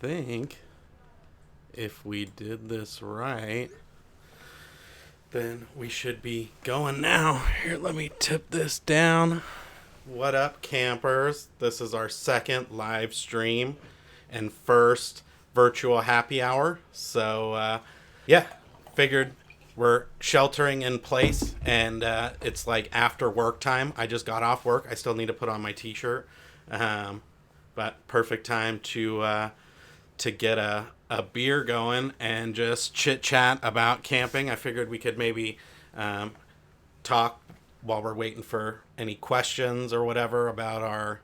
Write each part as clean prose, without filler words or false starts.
think if we did this right, then we should be going now. Here, let me tip this down. What up, campers? This is our second live stream and first virtual happy hour. So, yeah, figured we're sheltering in place, and it's like after work time. I just got off work. I still need to put on my t-shirt, but perfect time to get a beer going and just chit chat about camping. I figured we could maybe talk while we're waiting for any questions or whatever about our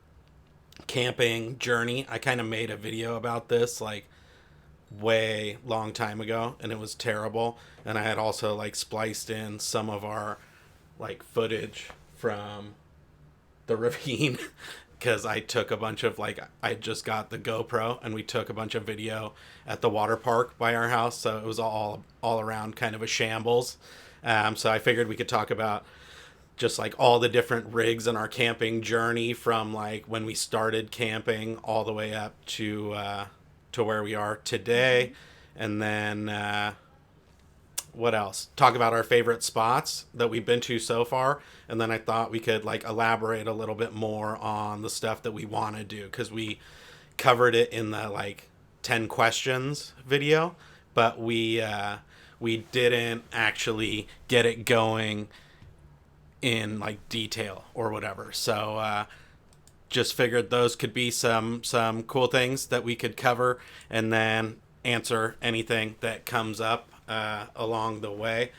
camping journey. I kind of made a video about this like way long time ago, and it was terrible. And I had also like spliced in some of our like footage from the ravine because I took a bunch of like, I just got the GoPro and we took a bunch of video at the water park by our house, so it was all around kind of a shambles. So I figured we could talk about just like all the different rigs in our camping journey from like when we started camping all the way up to where we are today. And then what else? Talk about our favorite spots that we've been to so far. And then I thought we could like elaborate a little bit more on the stuff that we want to do, because we covered it in the like 10 questions video, but we didn't actually get it going in like detail or whatever. So just figured those could be some cool things that we could cover, and then answer anything that comes up along the way.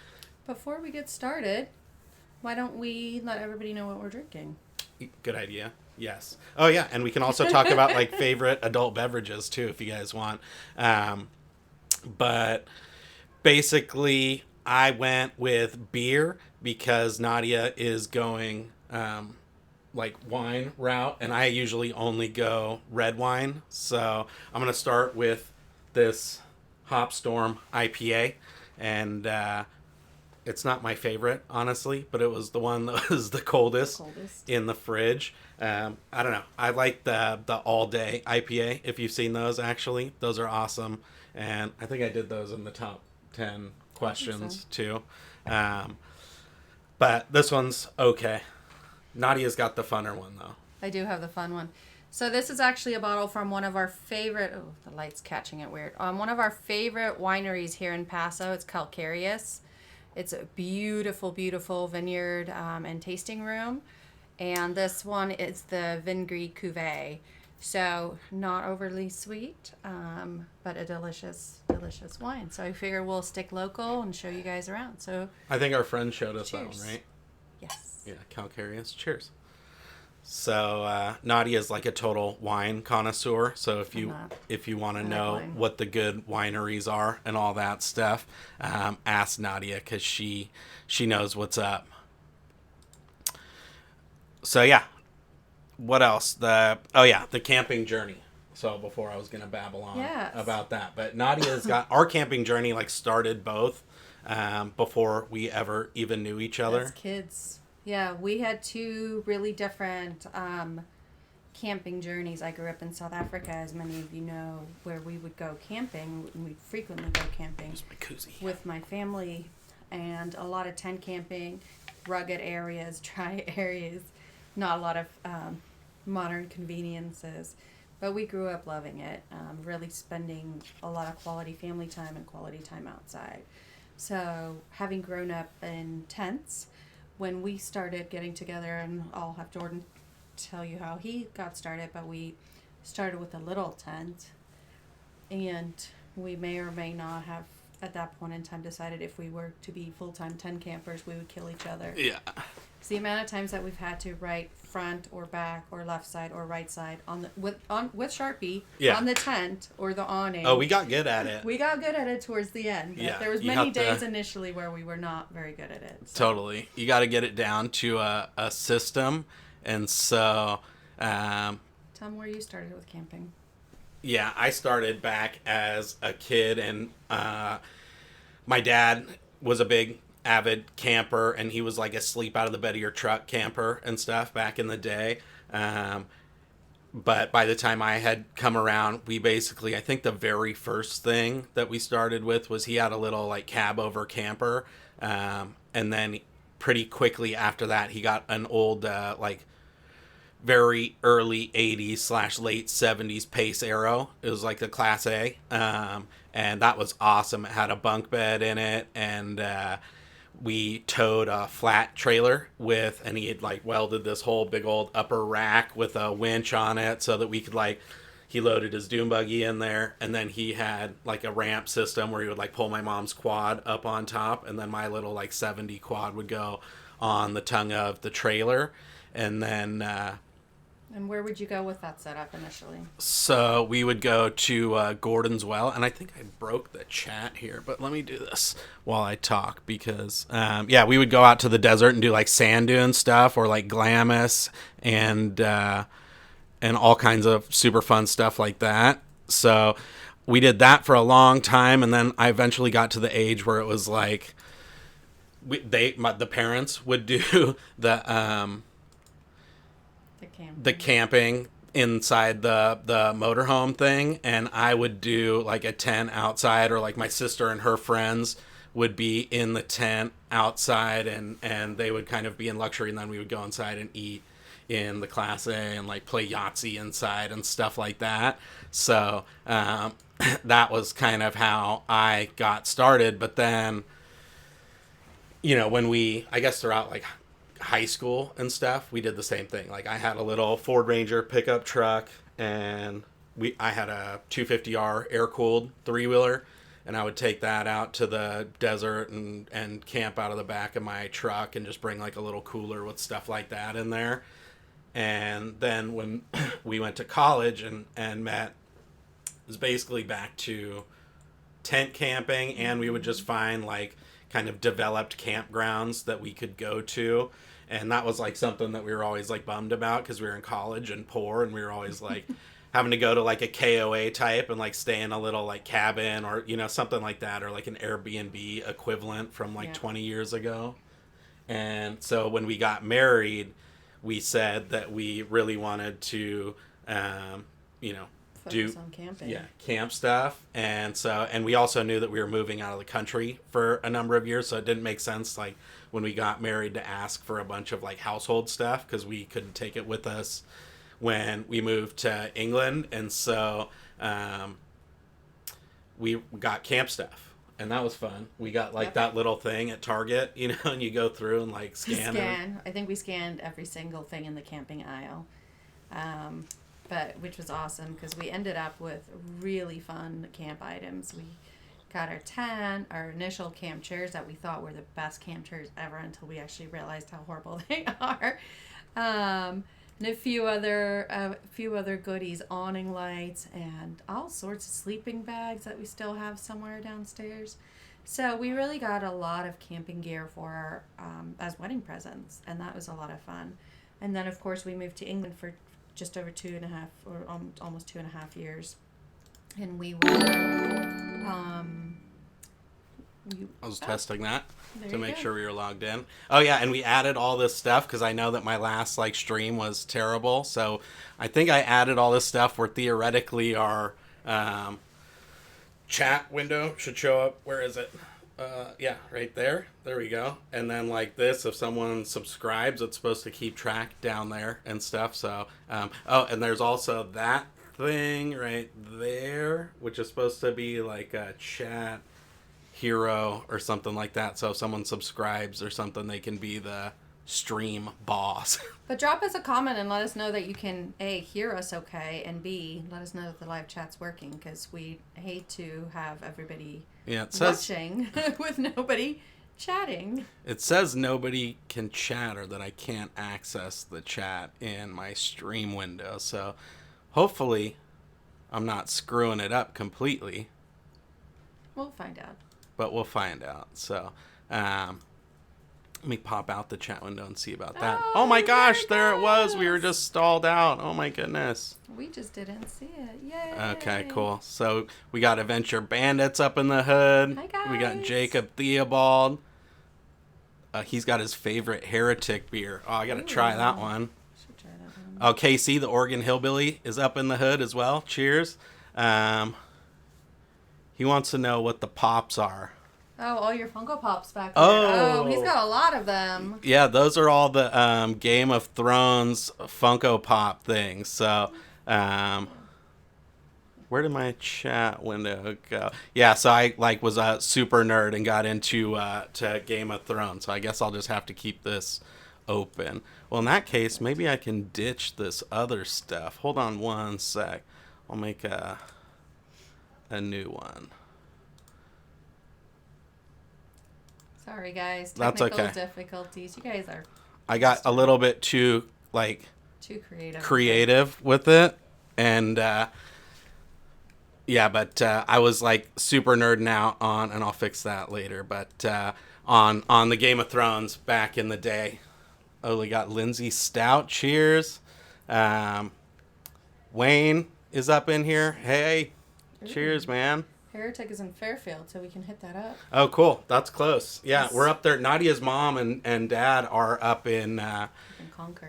Before we get started, why don't we let everybody know what we're drinking? Good idea. Yes. Oh yeah, and we can also talk about like favorite adult beverages too if you guys want. But basically I went with beer because Nadia is going like wine route, and I usually only go red wine. So I'm going to start with this Hop Storm IPA, and it's not my favorite, honestly, but it was the one that was the coldest in the fridge. I don't know. I like the all day IPA. If you've seen those, actually, those are awesome. And I think I did those in the top 10 questions too. But this one's okay. Nadia's got the funner one though. I do have the fun one. So this is actually a bottle from one of our favorite, oh, the light's catching it weird. One of our favorite wineries here in Paso. It's Calcareous. It's a beautiful, beautiful vineyard and tasting room. And this one is the Vingri Cuvée. So not overly sweet, but a delicious, delicious wine. So I figure we'll stick local and show you guys around. So I think our friend showed us cheers. that one, right? Yes. Yeah, Calcareous. Cheers. So Nadia's like a total wine connoisseur. So if you want to know what the good wineries are and all that stuff, ask Nadia, because she knows what's up. So yeah. What else? The camping journey. So before I was gonna babble on about that, but Nadia's got our camping journey like started both before we ever even knew each other. As kids, yeah, we had two really different camping journeys. I grew up in South Africa, as many of you know, where we would go camping. We frequently go camping with my family, and a lot of tent camping, rugged areas, dry areas, not a lot of modern conveniences, but we grew up loving it, really spending a lot of quality family time and quality time outside. So having grown up in tents, when we started getting together, and I'll have Jordan tell you how he got started, but we started with a little tent, and we may or may not have at that point in time decided if we were to be full-time tent campers, we would kill each other. Yeah. It's the amount of times that we've had to write front or back or left side or right side on the with Sharpie on the tent or the awning. Oh, we got good at it. We got good at it towards the end. Yeah, there was many days initially where we were not very good at it. So. Totally. You got to get it down to a system, and so. Tell them where you started with camping. Yeah, I started back as a kid, and my dad was a big avid camper, and he was like a sleep out of the bed of your truck camper and stuff back in the day. But by the time I had come around, we basically, I think the very first thing that we started with was he had a little like cab over camper. And then pretty quickly after that, he got an old, like very early 80s slash late 70s Pace Arrow. It was like the Class A. And that was awesome. It had a bunk bed in it. And we towed a flat trailer with, and he had like welded this whole big old upper rack with a winch on it so that we could like, he loaded his dune buggy in there, and then he had like a ramp system where he would like pull my mom's quad up on top, and then my little like 70 quad would go on the tongue of the trailer. And then And where would you go with that setup initially? so we would go to Gordon's Well, and I think I broke the chat here, but let me do this while I talk because, yeah, we would go out to the desert and do like sand dune stuff or like Glamis and all kinds of super fun stuff like that. So we did that for a long time, and then I eventually got to the age where it was like the parents would do the camping inside the motorhome thing, and I would do like a tent outside, or like my sister and her friends would be in the tent outside, and they would kind of be in luxury, and then we would go inside and eat in the Class A and like play Yahtzee inside and stuff like that. So that was kind of how I got started. But then, you know, when I guess throughout like high school and stuff, we did the same thing. Like I had a little Ford Ranger pickup truck, and I had a 250R air cooled 3-wheeler, and I would take that out to the desert and camp out of the back of my truck and just bring like a little cooler with stuff like that in there. And then when we went to college and met, it was basically back to tent camping, and we would just find like kind of developed campgrounds that we could go to. And that was like something that we were always like bummed about because we were in college and poor, and we were always like having to go to like a KOA type and like stay in a little like cabin or, you know, something like that, or like an Airbnb equivalent from like 20 years ago. And so when we got married, we said that we really wanted to, you know, Focus on camping. camp stuff. And we also knew that we were moving out of the country for a number of years, so it didn't make sense like when we got married to ask for a bunch of like household stuff because we couldn't take it with us when we moved to England. And so we got camp stuff. And that was fun. We got like that little thing at Target, you know, and you go through and like scan. I think we scanned every single thing in the camping aisle, which was awesome because we ended up with really fun camp items. We got our tent, our initial camp chairs that we thought were the best camp chairs ever until we actually realized how horrible they are. And a few other goodies, awning lights, and all sorts of sleeping bags that we still have somewhere downstairs. So we really got a lot of camping gear for as wedding presents, and that was a lot of fun. And then, of course, we moved to England for just over 2.5 or almost 2.5 years, and we were. I was testing that to make sure we were logged in. Oh yeah, and we added all this stuff because I know that my last like stream was terrible. So I think I added all this stuff where theoretically our chat window should show up. Where is it? Yeah, right there. There we go. And then like this, if someone subscribes, it's supposed to keep track down there and stuff. So, oh, and there's also that thing right there, which is supposed to be like a chat hero or something like that. So if someone subscribes or something, they can be the stream boss. But drop us a comment and let us know that you can A, hear us okay, and B, let us know that the live chat's working, because we hate to have everybody watching with nobody chatting. It says nobody can chat, or that I can't access the chat in my stream window. So hopefully I'm not screwing it up completely. We'll find out. But we'll find out. So, let me pop out the chat window and see about that. Oh my gosh, there it was. We were just stalled out. Oh my goodness. We just didn't see it. Yay. Okay, cool. So we got Adventure Bandits up in the hood. Hi guys. We got Jacob Theobald. He's got his favorite Heretic beer. Oh, I got to try that one. Should try that Oh, KC, the Oregon Hillbilly, is up in the hood as well. Cheers. He wants to know what the pops are. Oh, all your Funko Pops back there. Oh. Oh, he's got a lot of them. Yeah, those are all the Game of Thrones Funko Pop things. So, where did my chat window go? Yeah, so I was a super nerd and got into to Game of Thrones. So I guess I'll just have to keep this open. Well, in that case, maybe I can ditch this other stuff. Hold on one sec. I'll make a new one. Sorry, guys. That's Technical okay. difficulties. You guys are I got a little bit too too creative with it, and yeah, but I was super nerding out on, and I'll fix that later. But on the Game of Thrones back in the day. Oh, we got Lindsay Stout. Cheers. Wayne is up in here. Hey, cheers, man. Heretic is in Fairfield, so we can hit that up. Oh, cool. That's close. Yeah, Yes. we're up there. Nadia's mom and dad are up in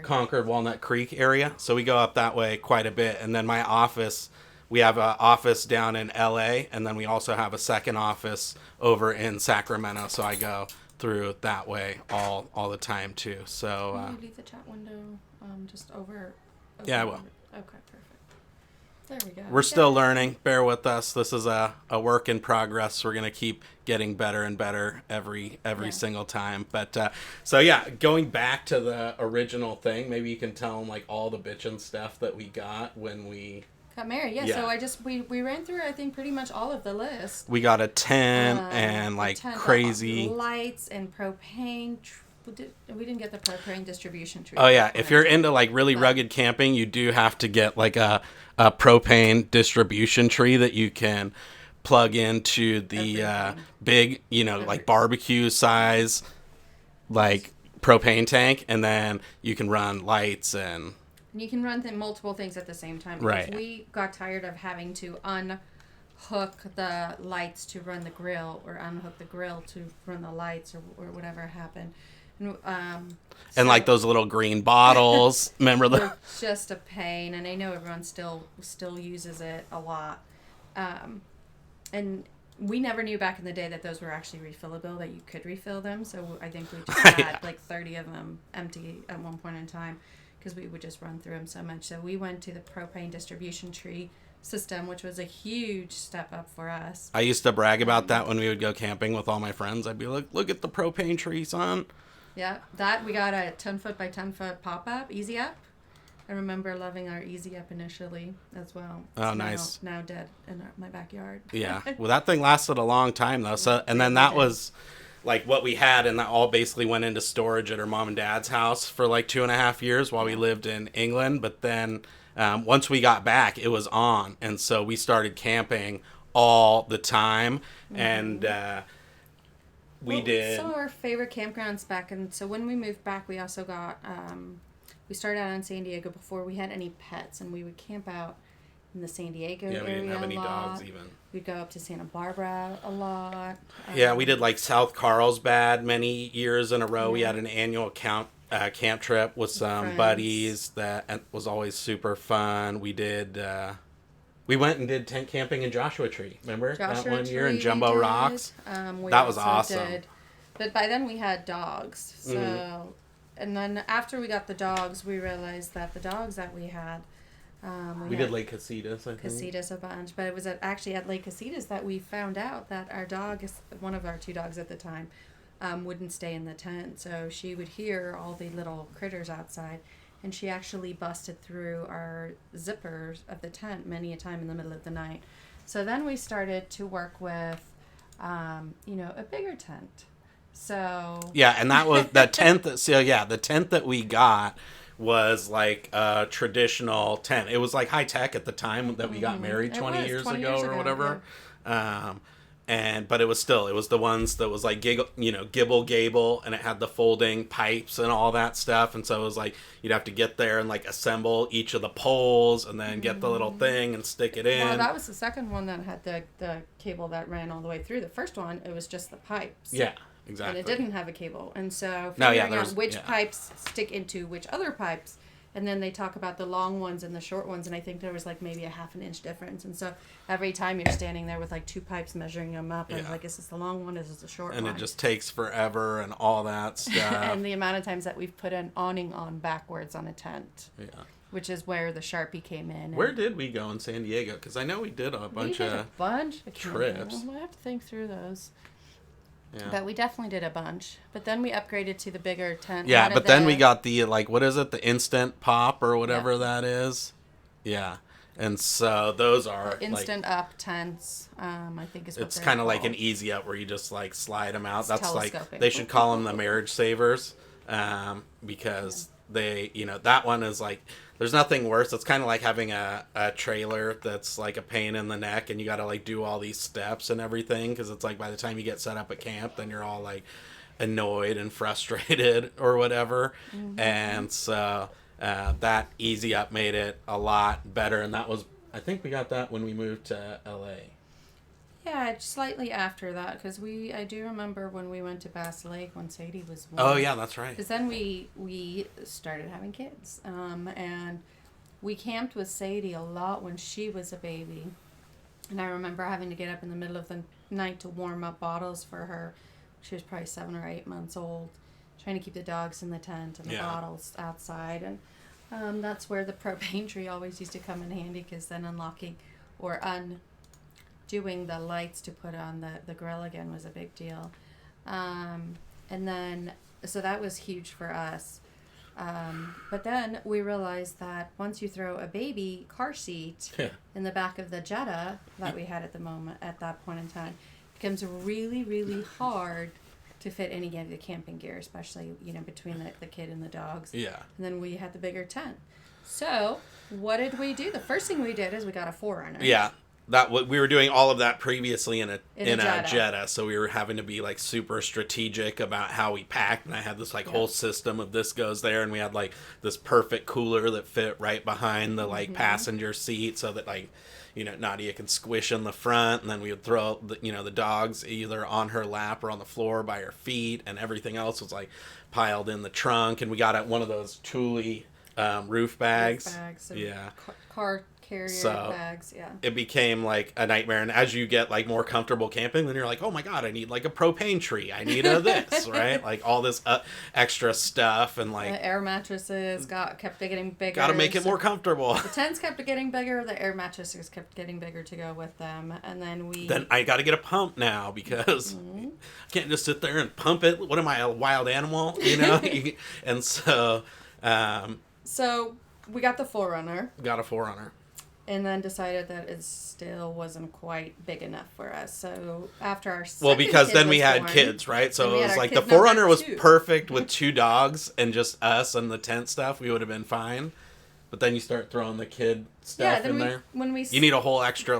Concord. Walnut Creek area. So we go up that way quite a bit. And then my office, we have an office down in LA, and then we also have a second office over in Sacramento. So I go through that way all the time too. So Can you leave the chat window just over? Yeah, I will. Okay, perfect. There we go. We're still learning. Bear with us. This is a work in progress. We're gonna keep getting better and better every single time. But so yeah, going back to the original thing, maybe you can tell them all the bitchin' stuff that we got when we got married. Yeah. So we ran through I think pretty much all of the list. We got a tent and crazy lights and propane. We didn't get the propane distribution tree. Oh yeah, if you're into really rugged camping, you do have to get a propane distribution tree that you can plug into the big, barbecue size propane tank, and then you can run lights and you can run multiple things at the same time. Right. Because we got tired of having to unhook the lights to run the grill, or unhook the grill to run the lights, or whatever happened. And those little green bottles. Remember the? Just a pain, and I know everyone still uses it a lot. And we never knew back in the day that those were actually refillable, that you could refill them. So I think we just had 30 of them empty at one point in time, because we would just run through them so much. So we went to the propane distribution tree system, which was a huge step up for us. I used to brag about that when we would go camping with all my friends. I'd be like, "Look at the propane tree, son." Yeah, that we got a 10-foot by 10-foot pop-up, Easy Up. I remember loving our Easy Up initially as well. Oh, nice. Now dead in my backyard. Yeah. Well, that thing lasted a long time, though. So, and then that was what we had, and that all basically went into storage at our mom and dad's house for 2.5 years while we lived in England. But then once we got back, it was on. And so we started camping all the time. Mm-hmm. And we did some of our favorite campgrounds back, and so when we moved back, we also got we started out in San Diego before we had any pets, and we would camp out in the San Diego area. Yeah, we didn't have any dogs even. We'd go up to Santa Barbara a lot. Yeah, we did South Carlsbad many years in a row. Yeah. We had an annual camp trip with some friends. Buddies that was always super fun. We did. We went and did tent camping in Joshua Tree. Remember that one year in Jumbo Rocks? That was awesome. But by then we had dogs. So, mm-hmm. And then after we got the dogs, we realized that the dogs that we had, we did Lake Casitas. I think. Casitas a bunch, but it was actually at Lake Casitas that we found out that our dog, one of our two dogs at the time, wouldn't stay in the tent. So she would hear all the little critters outside. And she actually busted through our zippers of the tent many a time in the middle of the night. So then we started to work with, a bigger tent. So yeah, and that was the tent the tent that we got was a traditional tent. It was high tech at the time that we got married 20 years ago or whatever. Yeah. But it was the ones that was gibble gable, and it had the folding pipes and all that stuff. And so it was you'd have to get there and assemble each of the poles, and then get the little thing and stick it in. Well, that was the second one that had the cable that ran all the way through. The first one, it was just the pipes. Yeah, exactly. And it didn't have a cable. And so figuring out which pipes stick into which other pipes And then they talk about the long ones and the short ones, and I think there was like maybe a half an inch difference. And so every time you're standing there with like 2 pipes measuring them up, and like, is this the long one? Is this the short one? And it just takes forever and all that stuff. And the amount of times that we've put an awning on backwards on a tent. Yeah. Which is where the Sharpie came in. Where did we go in San Diego? Because I know we did a bunch of trips. We'll have to think through those. Yeah. But we definitely did a bunch. But then we upgraded to the bigger tent. Yeah, but then we got the, like, what is it? The Instant Pop or whatever that is. Yeah. And so those are Instant Up tents, I think is what it's kind of like an easy up where you just like slide them out. That's like, they should call them the marriage savers, because they, you know, that one is like, there's nothing worse. It's kind of like having a trailer that's like a pain in the neck, and you got to like do all these steps and everything, because it's like by the time you get set up at camp, then you're all like annoyed and frustrated or whatever. And so that easy up made it a lot better, and that was, I think we got that when we moved to LA. Yeah, slightly after that, because I do remember when we went to Bass Lake when Sadie was 1. Oh yeah, that's right. Because then we started having kids, and we camped with Sadie a lot when she was a baby, and I remember having to get up in the middle of the night to warm up bottles for her. She was probably 7 or 8 months old, trying to keep the dogs in the tent and the bottles outside, and that's where the propane tree always used to come in handy, because then unlocking or doing the lights to put on the grill again was a big deal. And then, so that was huge for us. But then we realized that once you throw a baby car seat in the back of the Jetta that we had at that point in time, it becomes really, really hard to fit any of the camping gear, especially, you know, between the kid and the dogs. Yeah. And then we had the bigger tent. So what did we do? The first thing we did is we got a 4Runner. Yeah. We were doing all of that previously in a Jetta, so we were having to be like super strategic about how we packed, and I had this like whole system of this goes there, and we had like this perfect cooler that fit right behind the like passenger seat, so that like, you know, Nadia can squish in the front, and then we would throw the dogs either on her lap or on the floor by her feet, and everything else was like piled in the trunk, and we got one of those Thule roof bags. Car carrier bags, it became like a nightmare. And as you get like more comfortable camping, then you're like, oh my god, I need like a propane tree, I need this, right? Like all this extra stuff, and like the air mattresses kept getting bigger. Got to make it more comfortable. The tents kept getting bigger, the air mattresses kept getting bigger to go with them, and then I got to get a pump now, because I can't just sit there and pump it. What am I, a wild animal, you know? And so so we got the 4Runner. Got a 4Runner. And then decided that it still wasn't quite big enough for us. So after our second because then we had born, kids, right? So it was like the 4Runner was perfect with 2 dogs and just us and the tent stuff. We would have been fine. But then you start throwing the kid stuff in there. You need a whole extra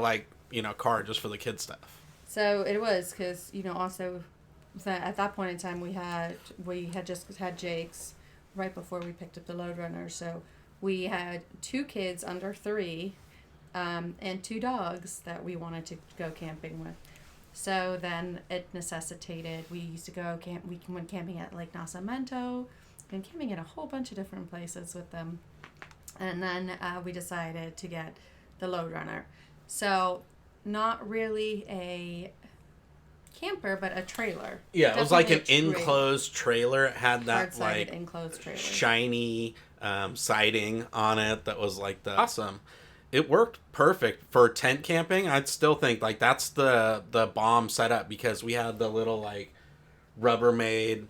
car just for the kid stuff. So it was because, you know, also at that point in time we had just had Jake's right before we picked up the Load Runner. So we had 2 kids under 3. And 2 dogs that we wanted to go camping with. So then it necessitated, we used to go we went camping at Lake Nacimiento, and camping in a whole bunch of different places with them. And then we decided to get the Load Runner. So not really a camper, but a trailer. Yeah, it was like an enclosed trailer. It had that like enclosed trailer, shiny siding on it that was like awesome. It worked perfect for tent camping. I'd still think like that's the bomb setup, because we had the little like Rubbermaid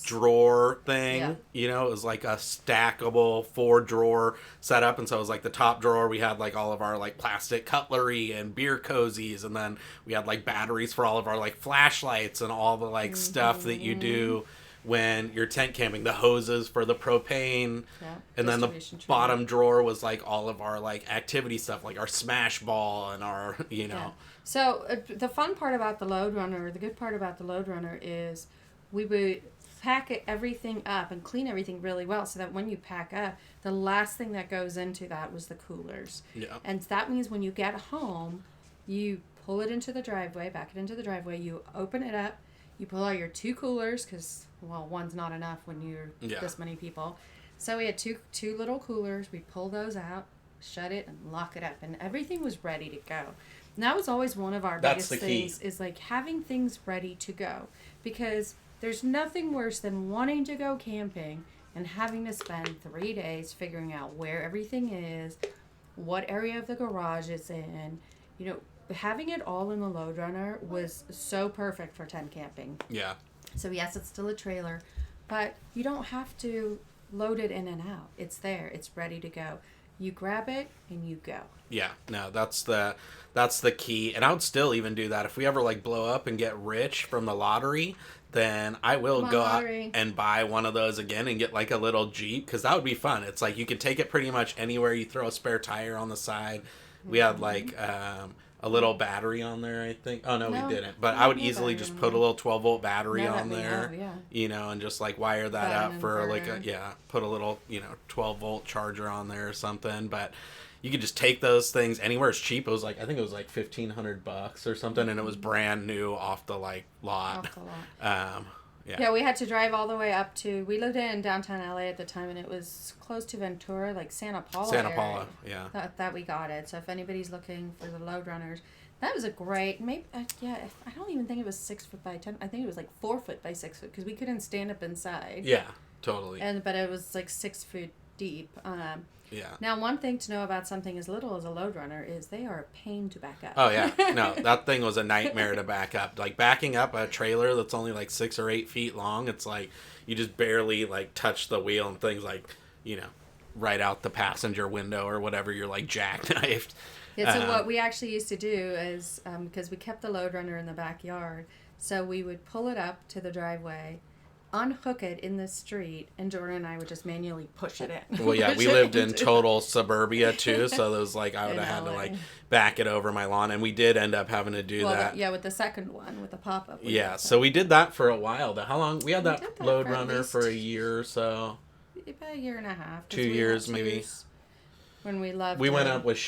drawer thing. Yeah. You know, it was like a stackable 4-drawer setup, and so it was like the top drawer we had like all of our like plastic cutlery and beer cozies, and then we had like batteries for all of our like flashlights and all the like stuff that you do when you're tent camping, the hoses for the propane, and then the bottom drawer was like all of our like activity stuff, like our smash ball and our, you know. Yeah. So the fun part about the Load Runner, the good part about the Load Runner is we would pack everything up and clean everything really well, so that when you pack up, the last thing that goes into that was the coolers. Yeah. And that means when you get home, you pull it into the driveway, back it into the driveway, you open it up, you pull out your 2 coolers, because, well, one's not enough when you're this many people. So we had two little coolers. We pull those out, shut it, and lock it up, and everything was ready to go. And that was always one of our That's biggest the key. things is like having things ready to go, because there's nothing worse than wanting to go camping and having to spend 3 days figuring out where everything is, what area of the garage it's in. You know, having it all in the load runner was so perfect for tent camping. Yeah. So yes, it's still a trailer, but you don't have to load it in and out. It's there. It's ready to go. You grab it and you go. Yeah, no, that's the key. And I would still even do that if we ever like blow up and get rich from the lottery. Then I will go out and buy one of those again and get like a little Jeep, because that would be fun. It's like you can take it pretty much anywhere. You throw a spare tire on the side. We had like a little battery on there, I think. Oh, no, we didn't. But I would easily just put a little 12-volt battery on there, you know, and just like wire that up for like put a little, 12-volt charger on there or something. But you could just take those things anywhere. It's cheap. It was like, I think it was like $1,500 or something, and it was brand new off the like lot. Yeah, we had to drive all the way up to. We lived in downtown LA at the time, and it was close to Ventura, like Santa Paula. Santa Paula, yeah. That we got it. So if anybody's looking for the load runners, that was a great. Maybe I don't even think it was 6 foot by 10. I think it was like 4 foot by 6 foot, because we couldn't stand up inside. Yeah, totally. But it was like 6 foot deep. Yeah. Now, one thing to know about something as little as a load runner is they are a pain to back up. Oh, yeah. No, that thing was a nightmare to back up. Like, backing up a trailer that's only like 6 or 8 feet long, it's like you just barely like touch the wheel, and things like, right out the passenger window or whatever, you're like jackknifed. Yeah, so what we actually used to do is, because we kept the load runner in the backyard, so we would pull it up to the driveway, unhook it in the street, and Jordan and I would just manually push it in. Well, yeah, we lived in total suburbia too, so there was like I would have had to like back it over my lawn, and we did end up having to do that. With the second one, with the pop-up. Yeah, so we did that for a while. How long? We had that load runner for a year or so. About a year and a half. 2 years maybe. When we loved we went up with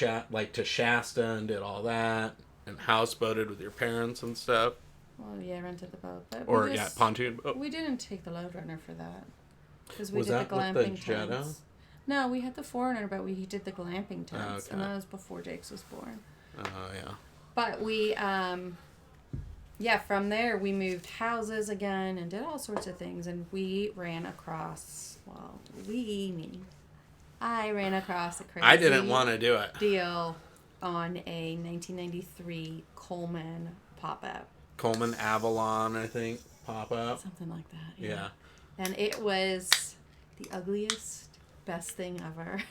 to Shasta and did all that, and houseboated with your parents and stuff. Well, rented the boat. But pontoon boat. We didn't take the load runner for that. Because we was did that the glamping with the Jetta? tents. No, we had the Foreigner, but we did the glamping tents. Oh, okay. And that was before Jake's was born. Oh, yeah. But we, from there we moved houses again and did all sorts of things. And we ran across, I ran across a crazy I didn't want to do it. deal on a 1993 Coleman pop-up. Coleman Avalon, I think, pop-up. Something like that. Yeah. And it was the ugliest, best thing ever.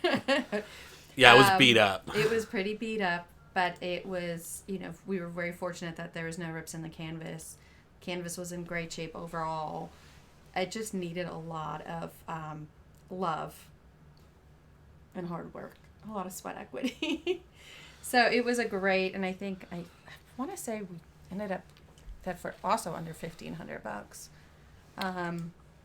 Yeah, it was beat up. It was pretty beat up, but it was, we were very fortunate that there was no rips in the canvas. Canvas was in great shape overall. It just needed a lot of love and hard work, a lot of sweat equity. So it was a great, and I think, I want to say we ended up that for also under $1,500.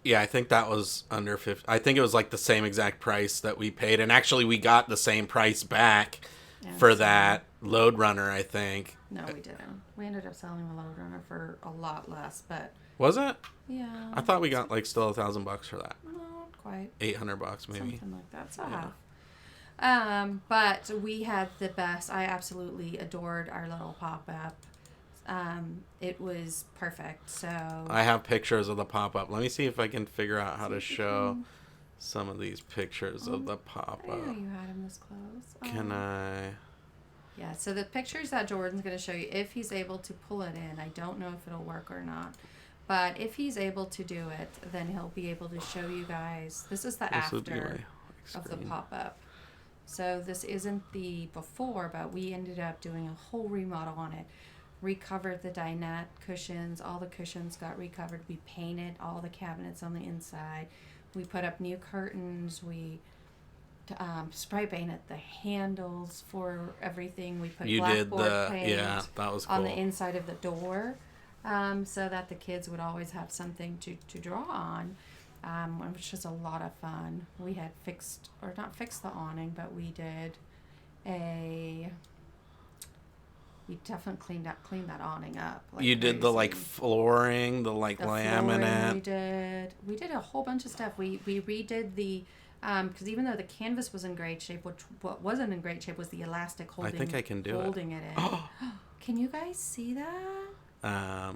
Yeah, I think that was under 50. I think it was like the same exact price that we paid, and actually we got the same price back for that load runner, I think. No, we didn't. We ended up selling the load runner for a lot less, but was it? Yeah. I thought we got like still $1,000 for that. Not quite. $800 maybe. Something like that. So half. But we had the best. I absolutely adored our little pop-up. It was perfect. So I have pictures of the pop-up. Let me see if I can figure out how to show some of these pictures of the pop-up. I didn't know you had him this close. Can I? Yeah, so the pictures that Jordan's going to show you, if he's able to pull it in, I don't know if it'll work or not. But if he's able to do it, then he'll be able to show you guys. This is the after of the pop-up. So this isn't the before, but we ended up doing a whole remodel on it. Recovered the dinette cushions. All the cushions got recovered. We painted all the cabinets on the inside. We put up new curtains. We spray painted the handles for everything. We put blackboard paint that was cool. on the inside of the door, so that the kids would always have something to draw on, which was a lot of fun. We had not fixed the awning, but we did we definitely cleaned that awning up. Like you did crazy. the flooring, the laminate. Flooring we did a whole bunch of stuff. We redid the Because even though the canvas was in great shape, what wasn't in great shape was the elastic holding. I think I can do holding it in. Can you guys see that?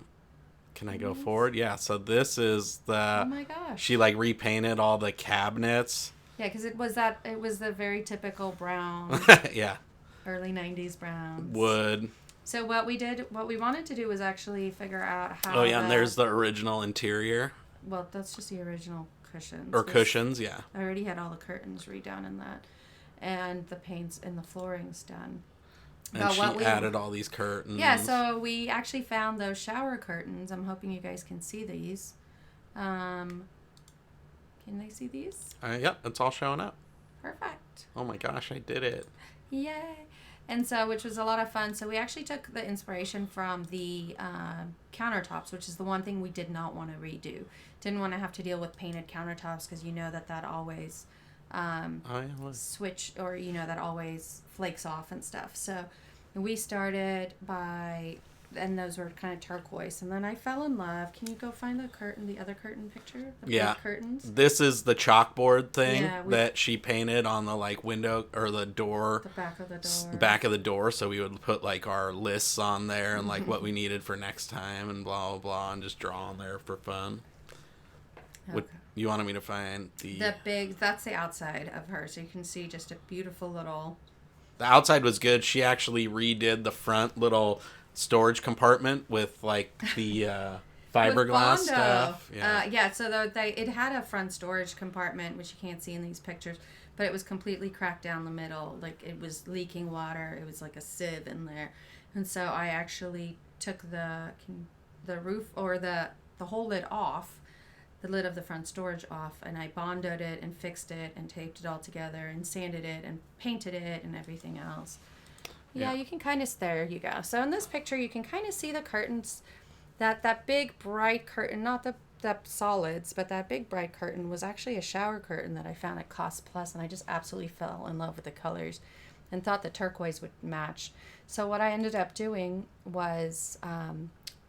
Can I go forward? Yeah. So this is the. Oh my gosh. She like repainted all the cabinets. Yeah, because it was the very typical brown. Yeah. Early 90s browns. Wood. So what we wanted to do was actually figure out how. Oh yeah, and there's the original interior. Well, that's just the original cushions. Or cushions, yeah. I already had all the curtains redone in that, and the paints and the flooring's done. And but she added all these curtains. Yeah, so we actually found those shower curtains. I'm hoping you guys can see these. Can they see these? Yep, it's all showing up. Perfect. Oh my gosh, I did it. Yay. And so, which was a lot of fun. So we actually took the inspiration from the countertops, which is the one thing we did not want to redo. Didn't want to have to deal with painted countertops because you know that always switch, or you know that always flakes off and stuff. So we started by, and those were kind of turquoise, and then I fell in love. Can you go find the other curtain picture? The curtains. This is the chalkboard thing that she painted on the like window or the door. The back of the door. Back of the door, so we would put like our lists on there and like what we needed for next time and blah blah blah, and just draw on there for fun. Okay. What you wanted me to find that's the outside of her, so you can see just a beautiful little. The outside was good. She actually redid the front little storage compartment with like the fiberglass stuff. So it had a front storage compartment, which you can't see in these pictures, but it was completely cracked down the middle. Like it was leaking water. It was like a sieve in there. And so I actually took the roof or the whole lid off, the lid of the front storage off, and I bonded it and fixed it and taped it all together and sanded it and painted it and everything else. Yeah, you can kind of, there you go. So in this picture, you can kind of see the curtains, that big bright curtain, not the solids, but that big bright curtain was actually a shower curtain that I found at Cost Plus, and I just absolutely fell in love with the colors and thought the turquoise would match. So what I ended up doing was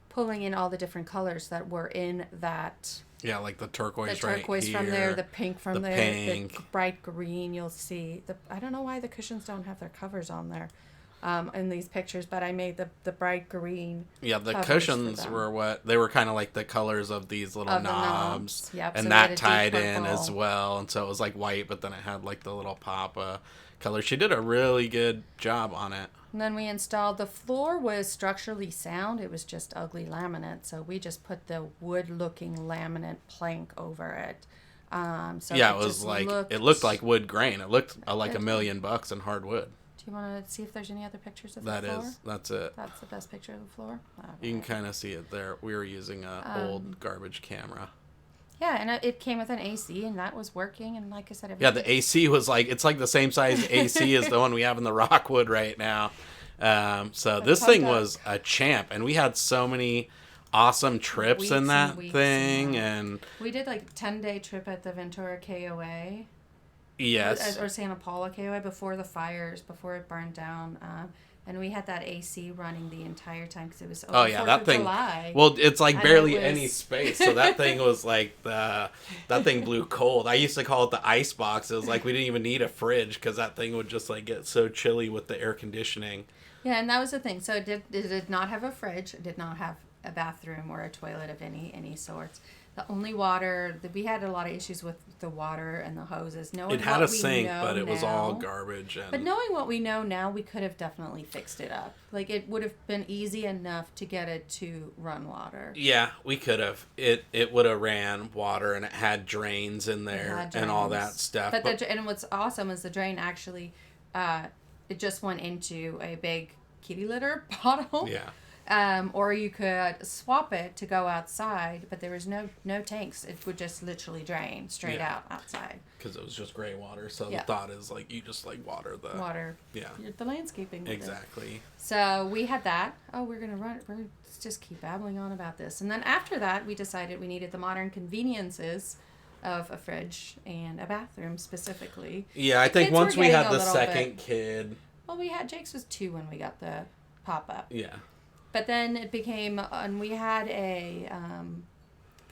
pulling in all the different colors that were in that. Yeah, like the turquoise from there, the pink from there, pink. The bright green. You'll see. I don't know why the cushions don't have their covers on there. In these pictures, but I made the bright green. Yeah, the cushions were they were kind of like the colors of these little knobs. Yep, and so that tied in as well, and so it was like white, but then it had like the little pop color. She did a really good job on it. And then we installed, the floor was structurally sound. It was just ugly laminate, so we just put the wood-looking laminate plank over it. So yeah, it was like it looked like wood grain. It looked like $1 million in hardwood. Do you want to see if there's any other pictures of the floor? That's it. That's the best picture of the floor? Okay. You can kind of see it there. We were using an old garbage camera. Yeah, and it came with an AC, and that was working, and like I said... Yeah, the AC was it's like the same size AC as the one we have in the Rockwood right now. So this thing was a champ, and we had so many awesome trips in that thing. And we did like a 10-day trip at the Ventura KOA. Yes. Or Santa Paula KOA before the fires, before it burned down. And we had that AC running the entire time because it was over 4th of July. Well, it's like barely any space. So that thing was like that thing blew cold. I used to call it the ice box. It was like we didn't even need a fridge because that thing would just like get so chilly with the air conditioning. Yeah, and that was the thing. So it did not have a fridge. It did not have a bathroom or a toilet of any sorts. The only water, we had a lot of issues with the water and the hoses. It had a sink, but it was all garbage. But knowing what we know now, we could have definitely fixed it up. Like, it would have been easy enough to get it to run water. Yeah, we could have. It would have ran water, and it had drains in there and all that stuff. And what's awesome is the drain actually, it just went into a big kitty litter bottle. Yeah. Or you could swap it to go outside, but there was no tanks. It would just literally drain straight out outside. Because it was just gray water. So the thought is like you just like water. Yeah. The landscaping. Exactly. So we had that. Oh, we're just keep babbling on about this. And then after that, we decided we needed the modern conveniences of a fridge and a bathroom specifically. Yeah, I think once we had the second kid. Well, Jake's was 2 when we got the pop-up. Yeah. But then it became, and we had a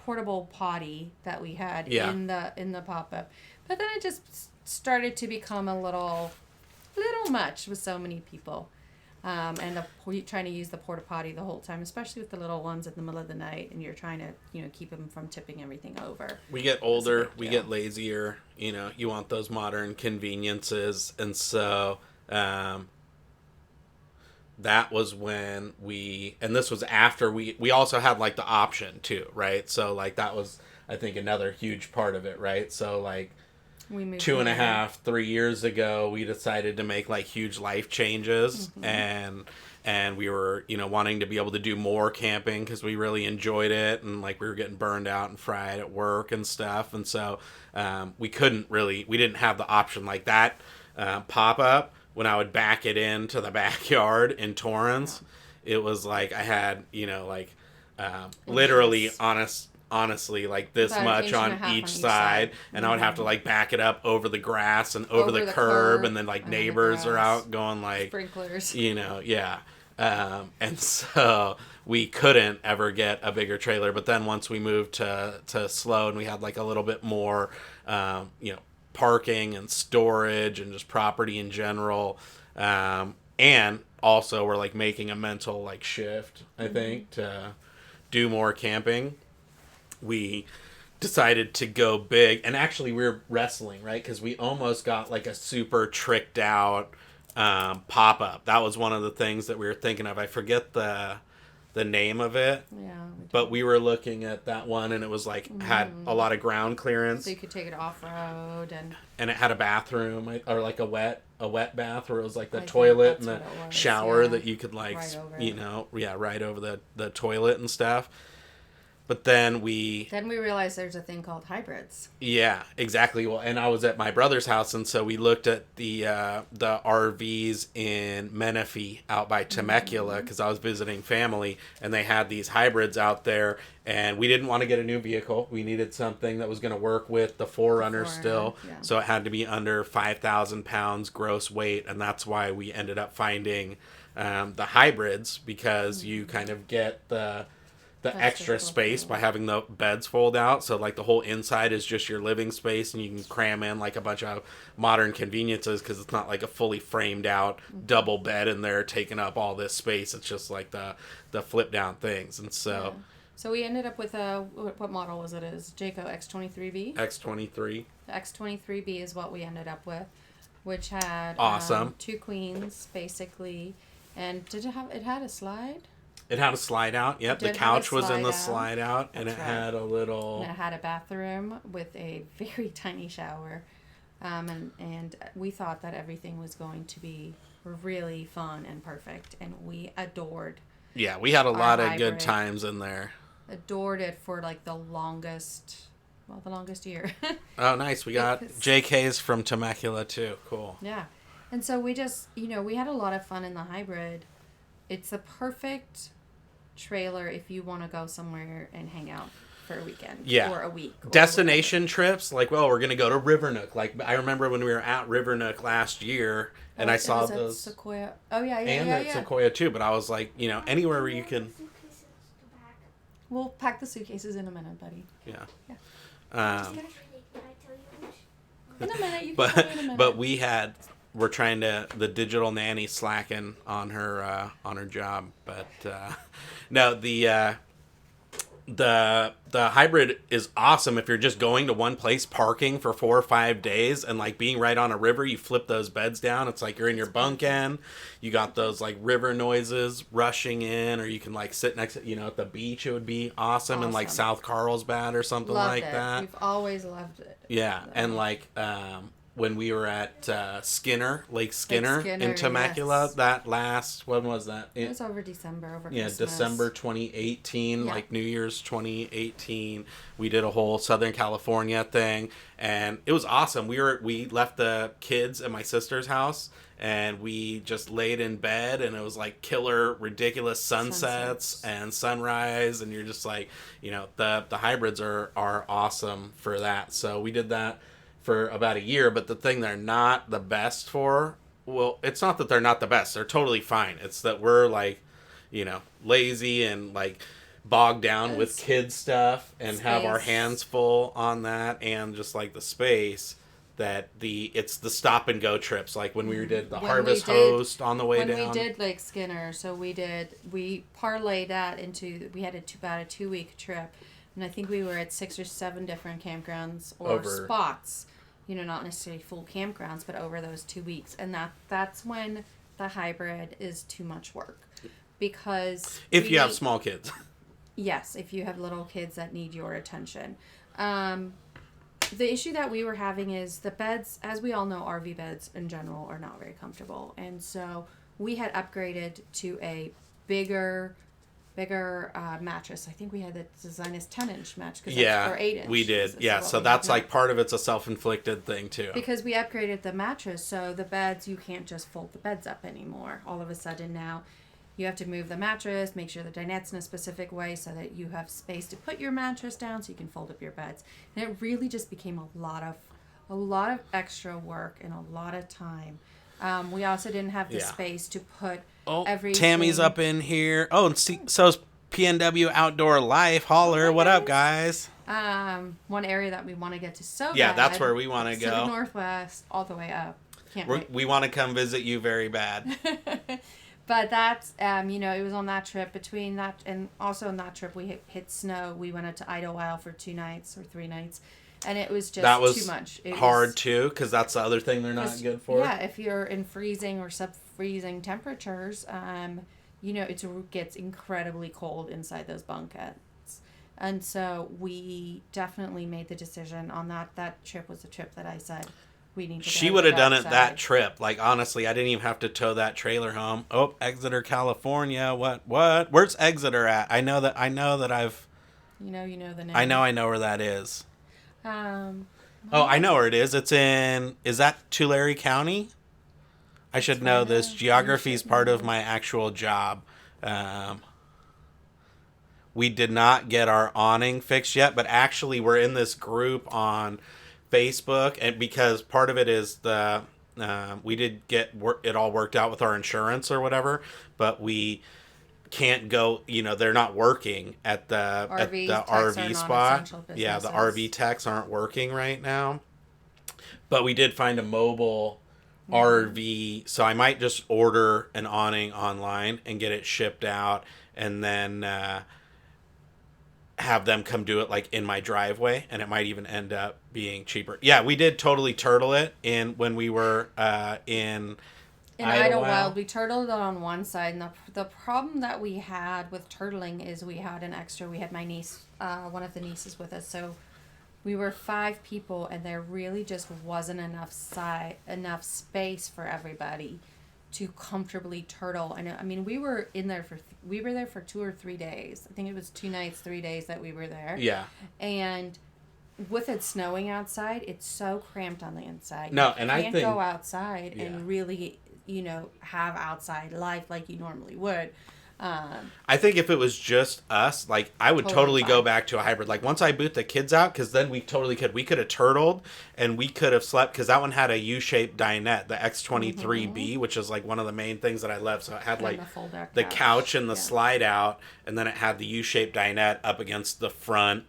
portable potty that we had in the pop-up. But then it just started to become a little much with so many people. And trying to use the porta potty the whole time, especially with the little ones in the middle of the night, and you're trying to, keep them from tipping everything over. We get older, we get lazier. You want those modern conveniences, and so that was when and this was after we also had like the option too, right? So like that was, I think, another huge part of it, right? So like we moved 2.5, 3 years ago, we decided to make like huge life changes, and we were, wanting to be able to do more camping because we really enjoyed it, and like we were getting burned out and fried at work and stuff, and so we didn't have the option like that pop up when I would back it into the backyard in Torrance. It was like I had, literally honestly like this about much on each side, and I would have to like back it up over the grass and over the curb, and then like neighbors are out going like sprinklers, and so we couldn't ever get a bigger trailer. But then once we moved to Slow, and we had like a little bit more parking and storage and just property in general, and also we're like making a mental like shift, I think, to do more camping. We decided to go big, and actually we were wrestling, right? Because we almost got like a super tricked out pop-up. That was one of the things that we were thinking of. I forget the name of it, but we were looking at that one, and it was like had a lot of ground clearance, so you could take it off-road, and it had a bathroom, or like a wet bath, where it was like the toilet and the shower that you could like right over the toilet and stuff. But then we realized there's a thing called hybrids. Yeah, exactly. Well, and I was at my brother's house, and so we looked at the RVs in Menifee out by Temecula, because I was visiting family, and they had these hybrids out there, and we didn't want to get a new vehicle. We needed something that was going to work with the Forerunner still, so it had to be under 5,000 pounds gross weight, and that's why we ended up finding the hybrids, because you kind of get the extra space by having the beds fold out. So like the whole inside is just your living space, and you can cram in like a bunch of modern conveniences, because it's not like a fully framed out double bed in there taking up all this space. It's just like the flip down things. And so so we ended up with what model was it? Is Jayco X23B? X23. The X23B is what we ended up with, which had awesome 2 queens basically. And it had a slide? It had a slide out. Yep, the couch was in the slide out, and it had a little. And it had a bathroom with a very tiny shower, and we thought that everything was going to be really fun and perfect, and we adored. Yeah, we had a lot of good times in there. Adored it for like the longest year. Oh, nice! We got JK's from Temecula too. Cool. Yeah, and so we just we had a lot of fun in the hybrid. It's the perfect trailer if you want to go somewhere and hang out for a weekend or a week. Destination trips, like, well, we're going to go to Rivernook. Like, I remember when we were at Rivernook last year, and I saw those. Sequoia. Oh, yeah. And at Sequoia, too. But I was like, anywhere where you can. We'll pack the suitcases in a minute, buddy. Yeah. In a minute. You can tell me in a minute. But we're trying to, the digital nanny slacking on her job, but no, the hybrid is awesome if you're just going to one place, parking for 4 or 5 days, and like being right on a river. You flip those beds down, it's like you're in your bunk end. You got those like river noises rushing in, or you can like sit next to, at the beach. It would be awesome. In like South Carlsbad or something that. We've always loved it. Yeah, and like when we were at Lake Skinner in Temecula, that last, when was that? It was over December, over Christmas. December 2018, like New Year's 2018. We did a whole Southern California thing, and it was awesome. We left the kids at my sister's house, and we just laid in bed, and it was like killer, ridiculous sunsets and sunrise, and you're just like, the hybrids are awesome for that. So we did that for about a year, but the thing they're not the best for, well, it's not that they're not the best. They're totally fine. It's that we're like, lazy and like bogged down with kid stuff and have our hands full on that, and just like the space. that it's the stop and go trips, like when we did the When Harvest we did- Host on the way when down. we did Lake Skinner, so we parlayed that into, we had about a 2 week trip, and I think we were at 6 or 7 different campgrounds or spots, not necessarily full campgrounds, but over those 2 weeks, and that's when the hybrid is too much work, because if you have small kids. Yes, if you have little kids that need your attention. The issue that we were having is the beds, as we all know, RV beds in general are not very comfortable. And so we had upgraded to a bigger mattress. I think we had the design as 10-inch match. Or 8-inch. We did. Yeah, so that's like part of it's a self-inflicted thing too. Because we upgraded the mattress, so the beds, you can't just fold the beds up anymore. All of a sudden now, you have to move the mattress, make sure the dinette's in a specific way so that you have space to put your mattress down so you can fold up your beds. And it really just became a lot of extra work and a lot of time. We also didn't have the space to put everything. Tammy's up in here. Oh, and so's PNW Outdoor Life. Holler. What up, guys? One area that we want to get to bad. Yeah, that's where we want to go. Pacific Northwest, all the way up. Can't wait. We want to come visit you very bad. But that's, it was on that trip. Between that, and also on that trip, we hit snow. We went out to Idlewild for 2 nights or 3 nights. And it was just too much. It hard, was, too, because that's the other thing they're not good for. Yeah, if you're in freezing or sub-freezing temperatures, it gets incredibly cold inside those bunkettes. And so we definitely made the decision on that. That trip was the trip that I said, we need to she would have done it that trip. Like, honestly, I didn't even have to tow that trailer home. Oh, Exeter, California. What? Where's Exeter at? I know that I've... You know the name. I know where that is. I know where it is. It's in... Is that Tulare County? I should know this. Geography is part of my actual job. We did not get our awning fixed yet, but actually we're in this group on Facebook, and because part of it is we did get it all worked out with our insurance or whatever, but we can't go, they're not working at the RV spot. Yeah, the RV techs aren't working right now. But we did find a mobile RV, so I might just order an awning online and get it shipped out, and then have them come do it like in my driveway, and it might even end up being cheaper. Yeah, we did totally turtle it when we were in Idlewild. We turtled it on one side, and the problem that we had with turtling is we had my niece, one of the nieces with us, so we were 5 people, and there really just wasn't enough space for everybody to comfortably turtle. And I mean, we were there for 2 or 3 days. I think it was 2 nights, 3 days that we were there. Yeah. And with it snowing outside, it's so cramped on the inside. No, and I think go outside and really, have outside life like you normally would. I think if it was just us, like, I would totally go back to a hybrid. Like, once I boot the kids out, because then we totally could. We could have turtled, and we could have slept, because that one had a U-shaped dinette, the X23B, which is, like, one of the main things that I love. So it had, like, the couch and the slide out, and then it had the U-shaped dinette up against the front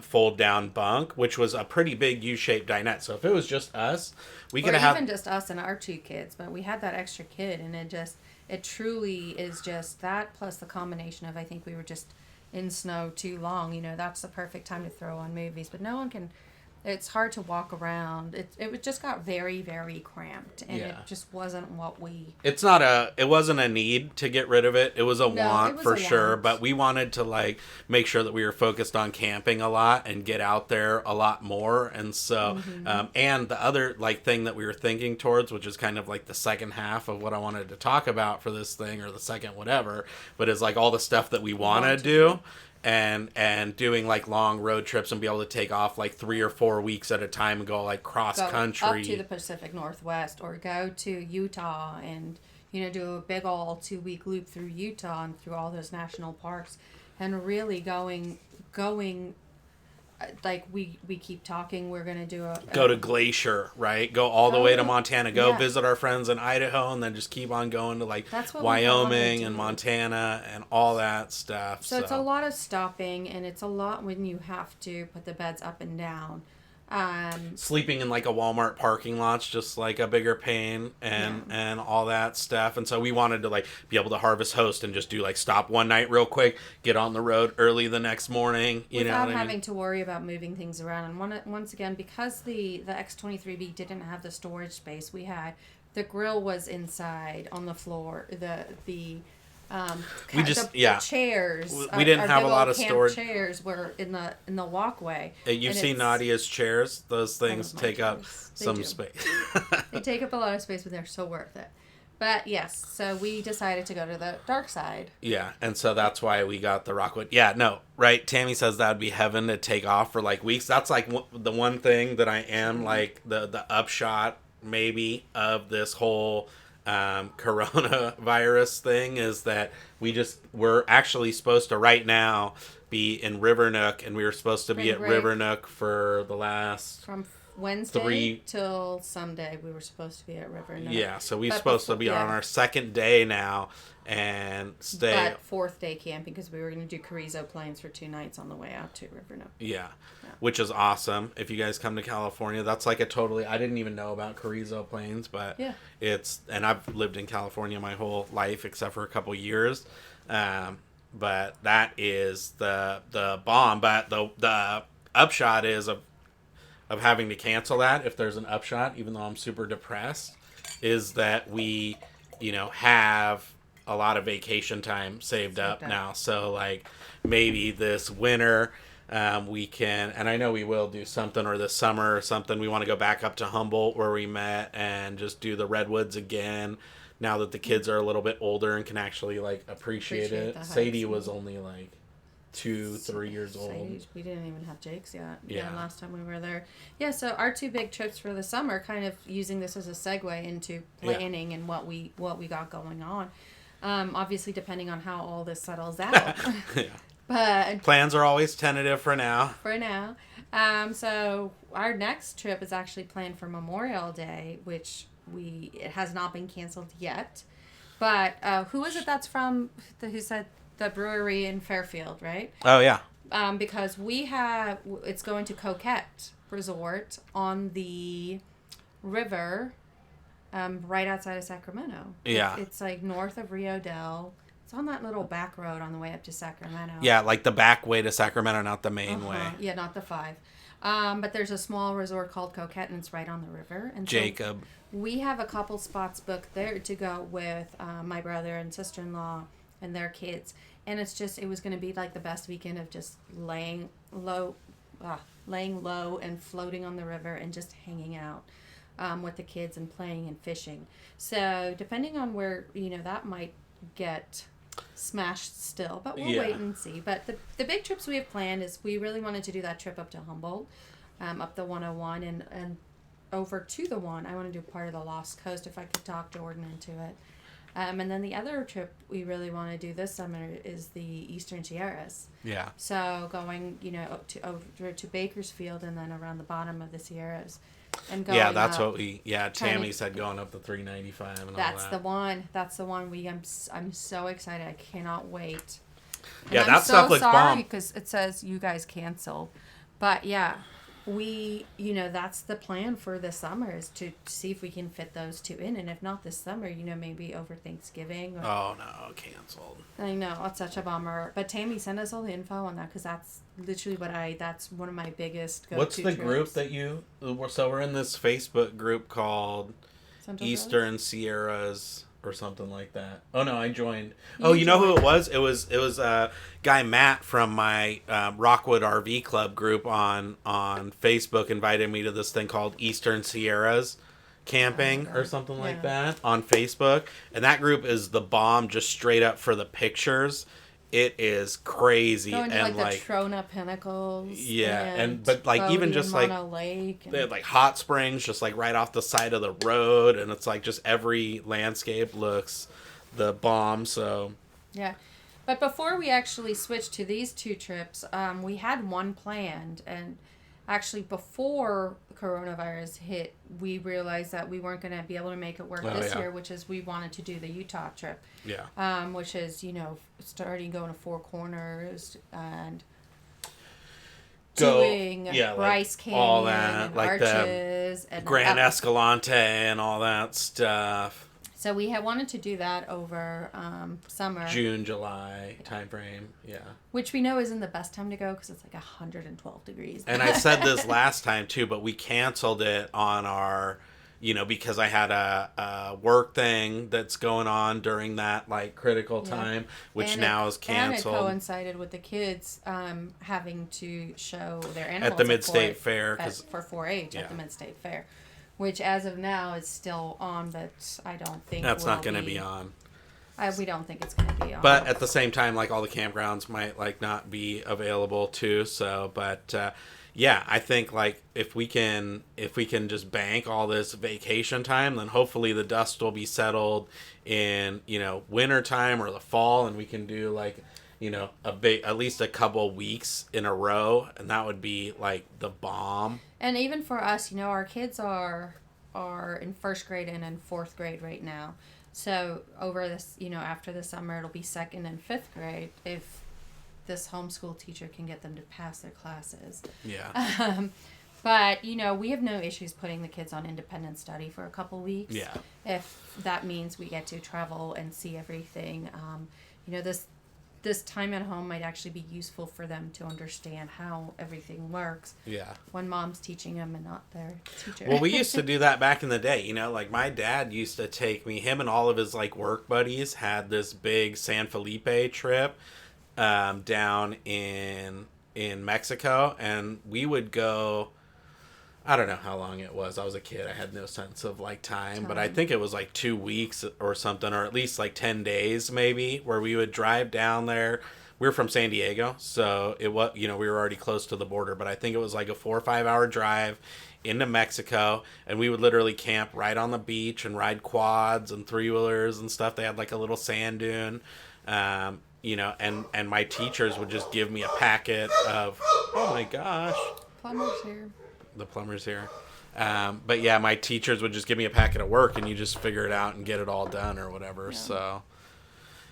fold-down bunk, which was a pretty big U-shaped dinette. So if it was just us, we could have... even just us and our 2 kids, but we had that extra kid, and it truly is just that, plus the combination of, I think we were just in snow too long. That's the perfect time to throw on movies. But no one can... It's hard to walk around. It just got very, very cramped. And it just wasn't what we... It wasn't a need to get rid of it. It was a want for sure. But we wanted to, like, make sure that we were focused on camping a lot and get out there a lot more. And so... and the other, like, thing that we were thinking towards, which is kind of like the second half of what I wanted to talk about for this thing, or the second whatever, but is, like, all the stuff that we want to do. And doing, like, long road trips and be able to take off, like, 3 or 4 weeks at a time and go, like, cross country up to the Pacific Northwest, or go to Utah and do a big old 2-week loop through Utah and through all those national parks, and really going like we keep talking, we're going to do go to Glacier, right? Go all the way to Montana, visit our friends in Idaho, and then just keep on going to, like, Wyoming and Montana and all that stuff. So it's a lot of stopping, and it's a lot when you have to put the beds up and down. Sleeping in like a Walmart parking lot's just like a bigger pain and all that stuff. And so we wanted to like be able to harvest host and just do like stop one night real quick, get on the road early the next morning. Without having to worry about moving things around. And once again, because the X23B didn't have the storage space, the grill was inside on the floor. The chairs. We didn't have a lot of storage. Chairs were in the walkway. You've seen Nadia's chairs; those things take up some space. They take up a lot of space, but they're so worth it. But yes, so we decided to go to the dark side. Yeah, and so that's why we got the Rockwood. Yeah, no, right? Tammy says that'd be heaven to take off for like weeks. That's like the one thing that I am like the upshot maybe of this whole coronavirus thing is that we're actually supposed to right now be in Rivernook, and we were supposed to be at Rivernook for the last from Wednesday till Sunday. We were supposed to be at Rivernook. Yeah, so we're supposed to be on our second day now and stay. But fourth day camping because we were going to do Carrizo Plains for 2 nights on the way out to Rivernook. Yeah, which is awesome. If you guys come to California, that's like I didn't even know about Carrizo Plains, but and I've lived in California my whole life except for a couple years. But that is the bomb. But the upshot is of having to cancel that, if there's an upshot, even though I'm super depressed, is that we, have a lot of vacation time saved up now. So like maybe this winter we can, and I know we will do something, or this summer or something, we want to go back up to Humboldt where we met and just do the redwoods again. Now that the kids are a little bit older and can actually like appreciate it. Sadie was only like 2-3 years old. We didn't even have Jake's yet. Yeah, last time we were there. Yeah, so our 2 big trips for the summer, kind of using this as a segue into planning and what we got going on. Obviously, depending on how all this settles out. But plans are always tentative for now. So our next trip is actually planned for Memorial Day, which it has not been canceled yet. But who is it that's from? Who said the brewery in Fairfield, right? Oh yeah. Because it's going to Coquette Resort on the river, right outside of Sacramento. Yeah. It's like north of Rio Del. It's on that little back road on the way up to Sacramento. Yeah, like the back way to Sacramento, not the main way. Yeah, not the 5. But there's a small resort called Coquette, and it's right on the river. And Jacob. So we have a couple spots booked there to go with my brother and sister-in-law and their kids. And it was going to be like the best weekend of just laying low and floating on the river and just hanging out with the kids and playing and fishing. So depending on where, that might get smashed still, but we'll wait and see. But the big trips we have planned is we really wanted to do that trip up to Humboldt, up the 101 and over to the 1. I want to do part of the Lost Coast if I could talk Jordan into it. And then the other trip we really want to do this summer is the Eastern Sierras. Yeah. So going, over to Bakersfield and then around the bottom of the Sierras. And going that's what Tammy said, going up the 395 and all that. That's the one. I'm so excited. I cannot wait. And yeah, that stuff looks bomb. I'm so sorry because it says you guys canceled. But yeah, that's the plan for this summer is to see if we can fit those 2 in. And if not this summer, maybe over Thanksgiving. Oh no, canceled. I know, it's such a bummer. But Tammy, send us all the info on that because that's literally that's one of my biggest go-to What's the trips. group that we're in this Facebook group called Eastern Sierras or something like that. Oh no, I joined. You know who it was? It was guy Matt from my Rockwood RV Club group on Facebook invited me to this thing called Eastern Sierras camping or something like that on Facebook, and that group is the bomb, just straight up for the pictures. It is crazy. Going to and the Trona Pinnacles. Yeah, but like even just like Lake they had like hot springs just like right off the side of the road, and it's like just every landscape looks the bomb. So yeah, but before we actually switched to these 2 trips, we had one planned, and actually before coronavirus hit, we realized that we weren't going to be able to make it work this year, which is we wanted to do the Utah trip. Yeah. Which is, starting going to Four Corners and doing like Bryce Canyon all that, and like the Arches and Grand Escalante and all that stuff. So we had wanted to do that over summer. June, July time frame, yeah. Which we know isn't the best time to go because it's like 112 degrees. And I said this last time too, but we canceled it on our, because I had a work thing that's going on during that like critical time, which and now is canceled. And it coincided with the kids having to show their animals at the Mid-State Fair for 4-H at the Mid-State Fair. Which, as of now, is still on, but I don't think that's not going to be on. We don't think it's going to be on. But at the same time, like all the campgrounds might like not be available too. So, but yeah, I think like if we can just bank all this vacation time, then hopefully the dust will be settled in winter time or the fall, and we can do like at least a couple weeks in a row, and that would be like the bomb. And even for us, our kids are in first grade and in fourth grade right now. So over this, after the summer, it'll be second and fifth grade if this homeschool teacher can get them to pass their classes. Yeah. But, we have no issues putting the kids on independent study for a couple weeks. Yeah. If that means we get to travel and see everything. This time at home might actually be useful for them to understand how everything works. Yeah. When mom's teaching them and not their teacher. Well, we used to do that back in the day, like my dad used to take me, him and all of his like work buddies had this big San Felipe trip down in Mexico, and we would go, I don't know how long it was. I was a kid. I had no sense of like time, but I think it was like 2 weeks or something, or at least like 10 days maybe, where we would drive down there. We were from San Diego, so it was, we were already close to the border, but I think it was like a 4 or 5 hour drive into Mexico, and we would literally camp right on the beach and ride quads and 3-wheelers and stuff. They had like a little sand dune, and my teachers would just give me a packet of, oh my gosh. Plumber's here. The plumber's here. But yeah, my teachers would just give me a packet of work, and you just figure it out and get it all done or whatever. Yeah. So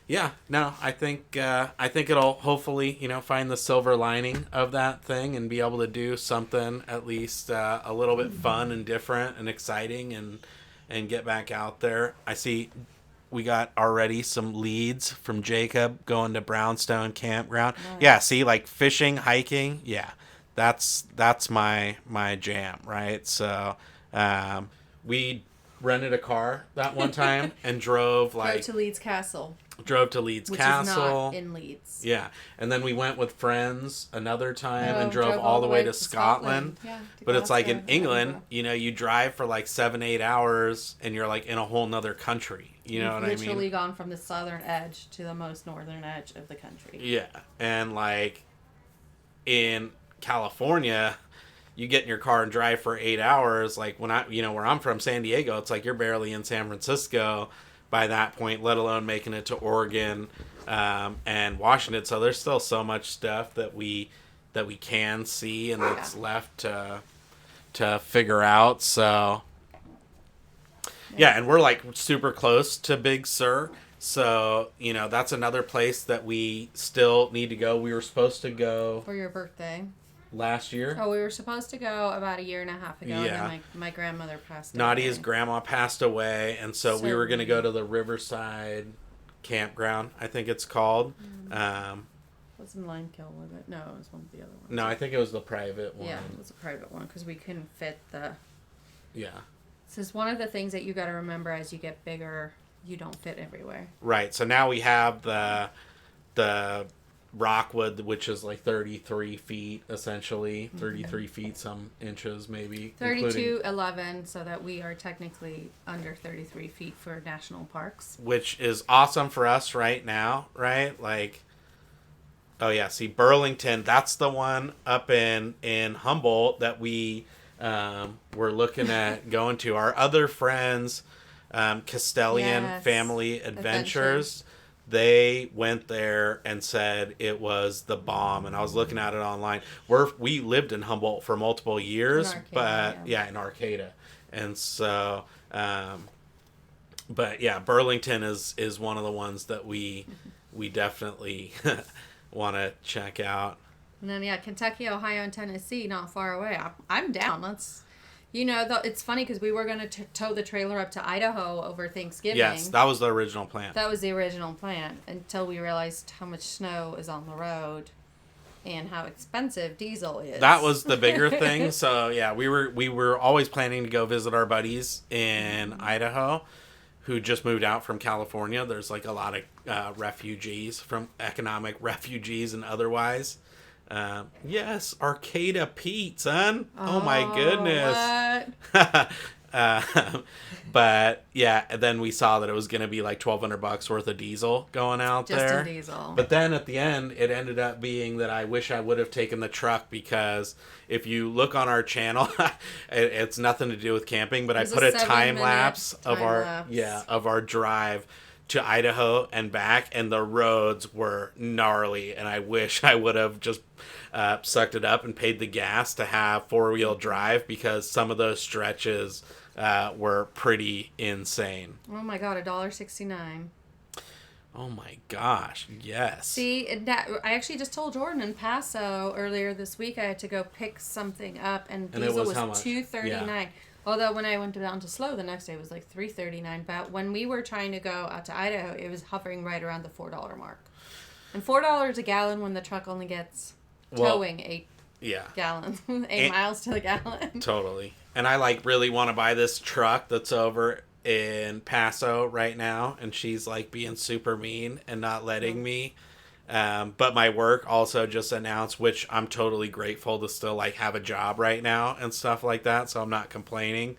yeah, no, I think it'll hopefully, find the silver lining of that thing and be able to do something at least a little bit fun and different and exciting and get back out there. I see we got already some leads from Jacob going to Brownstone Campground. Nice. Yeah, see, like fishing, hiking, yeah. That's my jam, right? So we rented a car that one time and drove to Leeds Castle. Drove to Leeds Castle. Which is not in Leeds. Yeah. And then we went with friends another time and drove all the way to Scotland. Yeah, but it's like in England, you drive for like 7-8 hours and you're like in a whole nother country. You know what I mean? Literally gone from the southern edge to the most northern edge of the country. Yeah. And like in California, you get in your car and drive for 8 hours. Like when where I'm from, San Diego, it's like you're barely in San Francisco by that point, let alone making it to Oregon and Washington. So there's still so much stuff that we can see and that's left to figure out. So yeah, and we're like super close to Big Sur. So, that's another place that we still need to go. We were supposed to go for your birthday last year. Oh, we were supposed to go about 1.5 years ago, and then my grandmother passed away. Nadia's grandma passed away, and so we were going to go to the Riverside Campground, I think it's called. Wasn't Limekill with it? No, it was one of the other ones. No, I think it was the private one. Yeah, it was a private one, because we couldn't fit the... Yeah. This is one of the things that you got to remember as you get bigger, you don't fit everywhere. Right, so now we have the Rockwood, which is like 33 feet, essentially. 33 feet, some inches, maybe. 32.11, so that we are technically under 33 feet for national parks. Which is awesome for us right now, right? Like, oh yeah, see, Burlington, that's the one up in Humboldt that we were looking at going to. Our other friends, Castellian Family Adventures, they went there and said it was the bomb, and I was looking at it online. We lived in Humboldt for multiple years, in Arcata, and so, but yeah, Burlington is one of the ones that we definitely want to check out. And then, Kentucky, Ohio, and Tennessee, not far away. I'm down. Let's, it's funny because we were going to tow the trailer up to Idaho over Thanksgiving. Yes, that was the original plan. That was the original plan until we realized how much snow is on the road and how expensive diesel is. That was the bigger thing. So, yeah, we were always planning to go visit our buddies in Idaho who just moved out from California. There's like a lot of refugees, from economic refugees and otherwise. Yes, Arcata Pete, son. Oh my goodness. What? But yeah, and then we saw that it was going to be like $1,200 worth of diesel going out Just there. in diesel. But then at the end, it ended up being that I wish I would have taken the truck, because if you look on our channel, it's nothing to do with camping, but I put a time lapse of our drive to Idaho and back, and the roads were gnarly, and I wish I would have just sucked it up and paid the gas to have four-wheel drive, because some of those stretches were pretty insane. Oh my God, $1.69. Oh my gosh, yes. See, I actually just told Jordan in Paso earlier this week I had to go pick something up, and diesel was $2.39. Yeah. Although when I went down to Slow the next day, it was like $3.39. But when we were trying to go out to Idaho, it was hovering right around the $4 mark. And $4 a gallon when the truck only gets towing 8 gallons, 8 miles to the gallon. Totally. And I really want to buy this truck that's over in Paso right now, and she's being super mean and not letting me. But my work also just announced, which I'm totally grateful to still have a job right now and stuff like that, so I'm not complaining.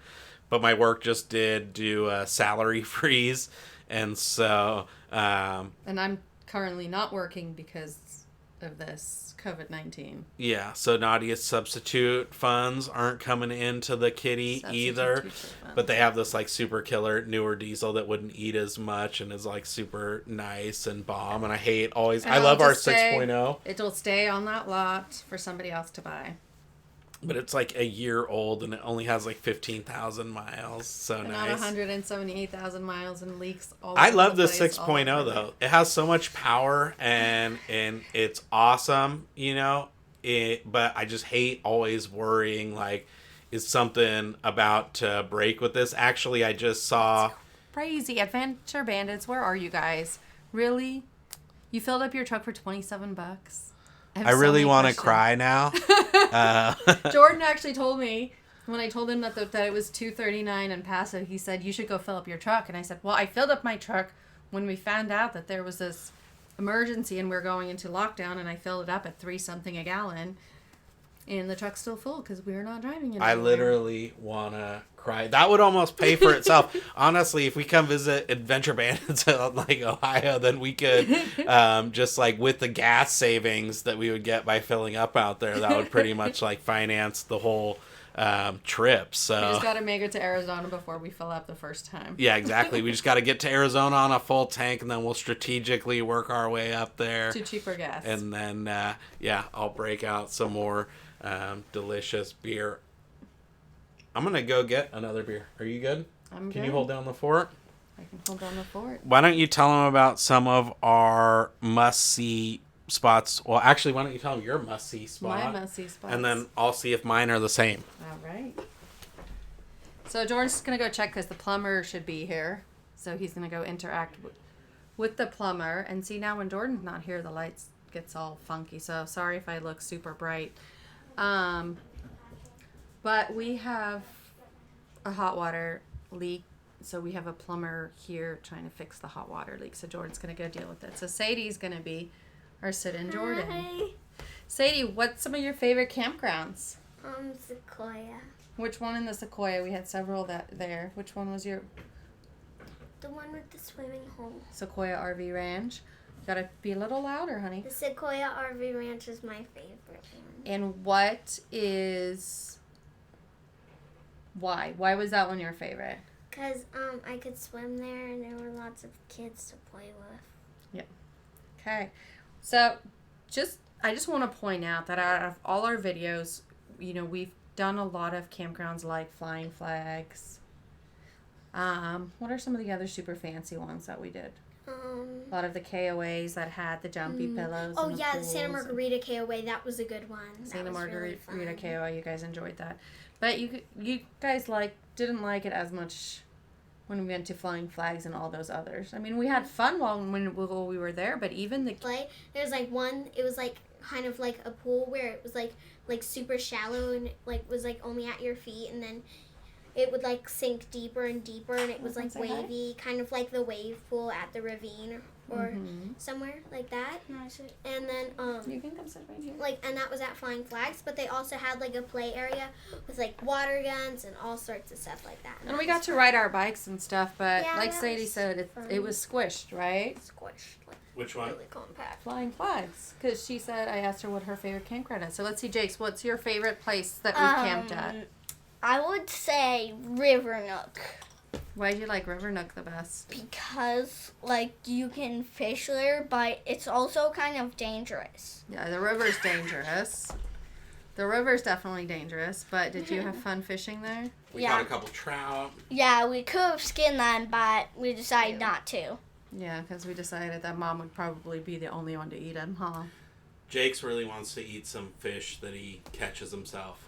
But my work just did do a salary freeze, and so and I'm currently not working because of this COVID-19. Yeah, so Nadia's substitute funds aren't coming into the kitty either. But they have this super killer newer diesel that wouldn't eat as much and is super nice and bomb. And I love our 6.0. It will stay on that lot for somebody else to buy. But it's a year old, and it only has 15,000 miles. So and nice. Not 178,000 miles and leaks all I love the 6.0 though. It has so much power and it's awesome, But I just hate always worrying is something about to break with this. Actually, I just saw. It's crazy. Adventure Bandits, where are you guys? Really? You filled up your truck for $27? I really want to cry now. Jordan actually told me, when I told him that it was $2.39 in Paso, he said, you should go fill up your truck. And I said, well, I filled up my truck when we found out that there was this emergency and we're going into lockdown, and I filled it up at $3-something a gallon. And the truck's still full because we're not driving anymore. I literally want to cry. That would almost pay for itself. Honestly, if we come visit Adventure Bandits in Ohio, then we could just with the gas savings that we would get by filling up out there, that would pretty much finance the whole trip. So we just got to make it to Arizona before we fill up the first time. Yeah, exactly. We just got to get to Arizona on a full tank, and then we'll strategically work our way up there to cheaper gas. And then I'll break out some more delicious beer. I'm gonna go get another beer. Are you good? I'm good. Can you hold down the fort? I can hold down the fort. Why don't you tell them about some of our must-see spots? Well, actually, why don't you tell them your must-see spot? My must-see spots. And then I'll see if mine are the same. All right. So Jordan's going to go check because the plumber should be here. So he's going to go interact with the plumber. And see, now when Jordan's not here, the lights gets all funky. So sorry if I look super bright. But we have a hot water leak. So we have a plumber here trying to fix the hot water leak. So Jordan's going to go deal with it. So Sadie's going to be our sit-in Jordan. Hi. Sadie, what's some of your favorite campgrounds? Sequoia. Which one in the Sequoia? We had several there. Which one was your... The one with the swimming hole. Sequoia RV Ranch. You gotta be a little louder, honey. The Sequoia RV Ranch is my favorite one. And what is... Why? Why was that one your favorite? Because I could swim there and there were lots of kids to play with. Yep. Okay. So, I just want to point out that out of all our videos, we've done a lot of campgrounds like Flying Flags, What are some of the other super fancy ones that we did? Um, A lot of the KOAs that had the jumpy pillows. oh and the yeah, the pools Santa and- Margarita KOA, that was a good one. Santa That was really Margarita fun. KOA, you guys enjoyed that, but you guys didn't like it as much when we went to Flying Flags and all those others. I mean, we had fun while we were there, but even the There's like one. It was like kind of like a pool where it was like super shallow and like was like only at your feet, and then it would like sink deeper and deeper, and it was like Say hi. wavy, kind of like the wave pool at the ravine or somewhere like that. And then you can come sit right here. and that was at Flying Flags, but they also had like a play area with like water guns and all sorts of stuff like that. And we got to ride our bikes and stuff, but Yeah, like that Sadie was said, fun. it was squished, right? Squished, like Which one? really compact. Flying Flags, because she said I asked her what her favorite campground is. So let's see, Jake's. What's your favorite place that we've camped at? I would say River Nook Why do you like River Nook the best? because, like, you can fish there, but it's also kind of dangerous. Yeah, the river's dangerous. The river's definitely dangerous, but did you have fun fishing there? We Yeah. caught a couple trout. Yeah, we could have skinned them, but we decided not to. Yeah, because we decided that Mom would probably be the only one to eat them, huh? Jake's really wants to eat some fish that he catches himself.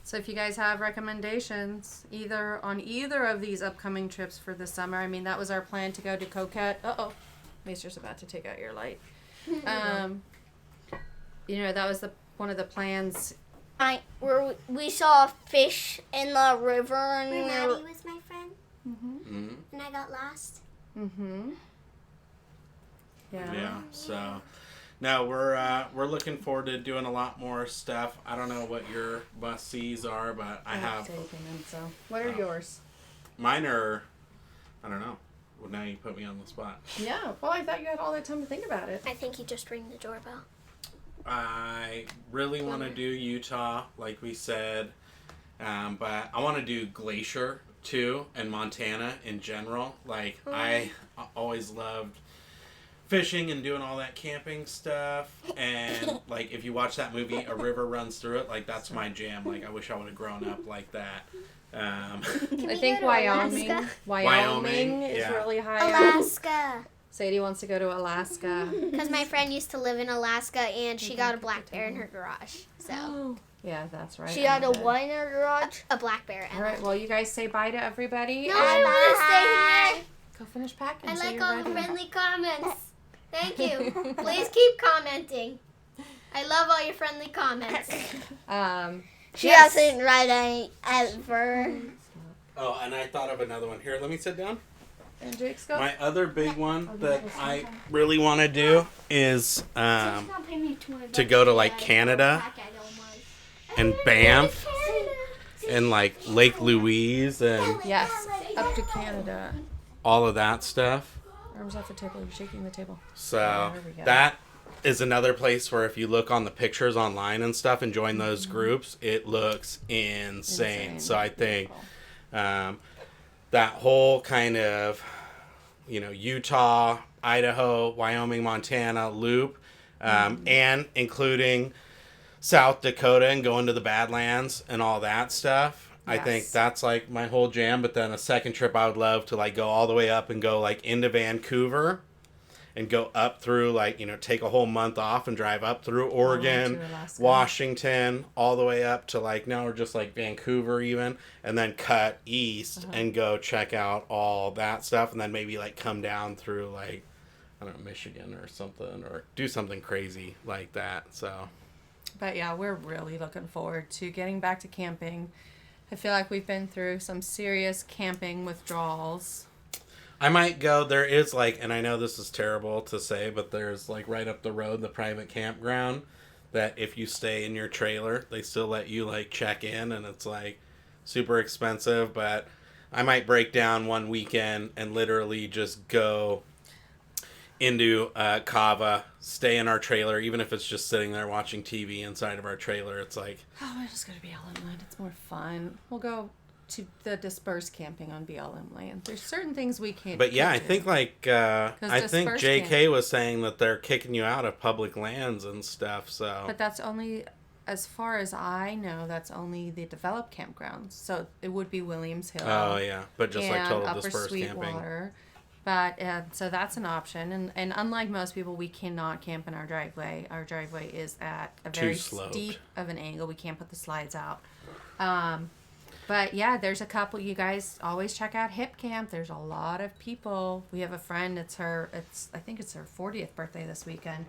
So if you guys have recommendations, either of these upcoming trips for the summer, I mean, that was our plan to go to Coquette. Maester's about to take out your light. That was one of the plans. We saw fish in the river, and Where we Maddie were, was my friend, Mm-hmm. and I got lost. Yeah. So, no, we're looking forward to doing a lot more stuff. I don't know what your must-sees are, but I have What are yours? mine are. I don't know. Well, now you put me on the spot. Yeah. Well, I thought you had all that time to think about it. I think you just ring the doorbell. I really want to do Utah, like we said, but I want to do Glacier too, and Montana in general. Like I always loved fishing and doing all that camping stuff, and like if you watch that movie, A River Runs Through It, like that's my jam. Like I wish I would have grown up like that. I we think go to Wyoming. Alaska? Wyoming is yeah. really high up. Alaska. Sadie wants to go to Alaska. Because my friend used to live in Alaska, and she got a black bear in her garage. So Yeah, that's right. she had a I did. what in her garage? a black bear. All right. Well, you guys say bye to everybody. No, and I want to stay here. go finish packing. I so like you're all the ready. friendly comments. Thank you. Please keep commenting. I love all your friendly comments. She Yes. hasn't read any ever. Oh, and I thought of another one. Here, let me sit down. And Jake's go. My other big one that I really want to do is to go to like Canada and Banff and like Lake Louise and Yes, up to Canada. all of that stuff. Arms off the table. You're shaking the table. So There we go. that is another place where if you look on the pictures online and stuff and join those groups, it looks insane. So I think that whole kind of, Utah, Idaho, Wyoming, Montana loop, and including South Dakota and going to the Badlands and all that stuff. I think Yes. that's like my whole jam. But then a second trip, I would love to like go all the way up and go like into Vancouver and go up through take a whole month off and drive up through Oregon, to Alaska. Washington, all the way up to now we're just like Vancouver even, and then cut east and go check out all that stuff, and then maybe like come down through I don't know, Michigan or something, or do something crazy like that. So But yeah, we're really looking forward to getting back to camping. I feel like we've been through some serious camping withdrawals. I might go. There is and I know this is terrible to say, but there's right up the road, the private campground that if you stay in your trailer, they still let you check in, and it's super expensive. But I might break down one weekend and literally just go into Cava, stay in our trailer, even if it's just sitting there watching TV inside of our trailer. It's Oh, we're just going to BLM land. It's more fun. We'll go to the dispersed camping on BLM land. There's certain things we can't But yeah, I do. think I think dispersed JK was saying that they're kicking you out of public lands and stuff. So But that's only as far as I know, that's only the developed campgrounds. So it would be Williams Hill. Oh yeah, but just like and total Upper dispersed camping. Sweetwater. But so that's an option, and unlike most people, we cannot camp in our driveway. Our driveway is at a very sloped. steep of an angle. We can't put the slides out. But yeah, there's a couple. You guys always check out Hip Camp. There's a lot of people. We have a friend. I think it's her 40th birthday this weekend,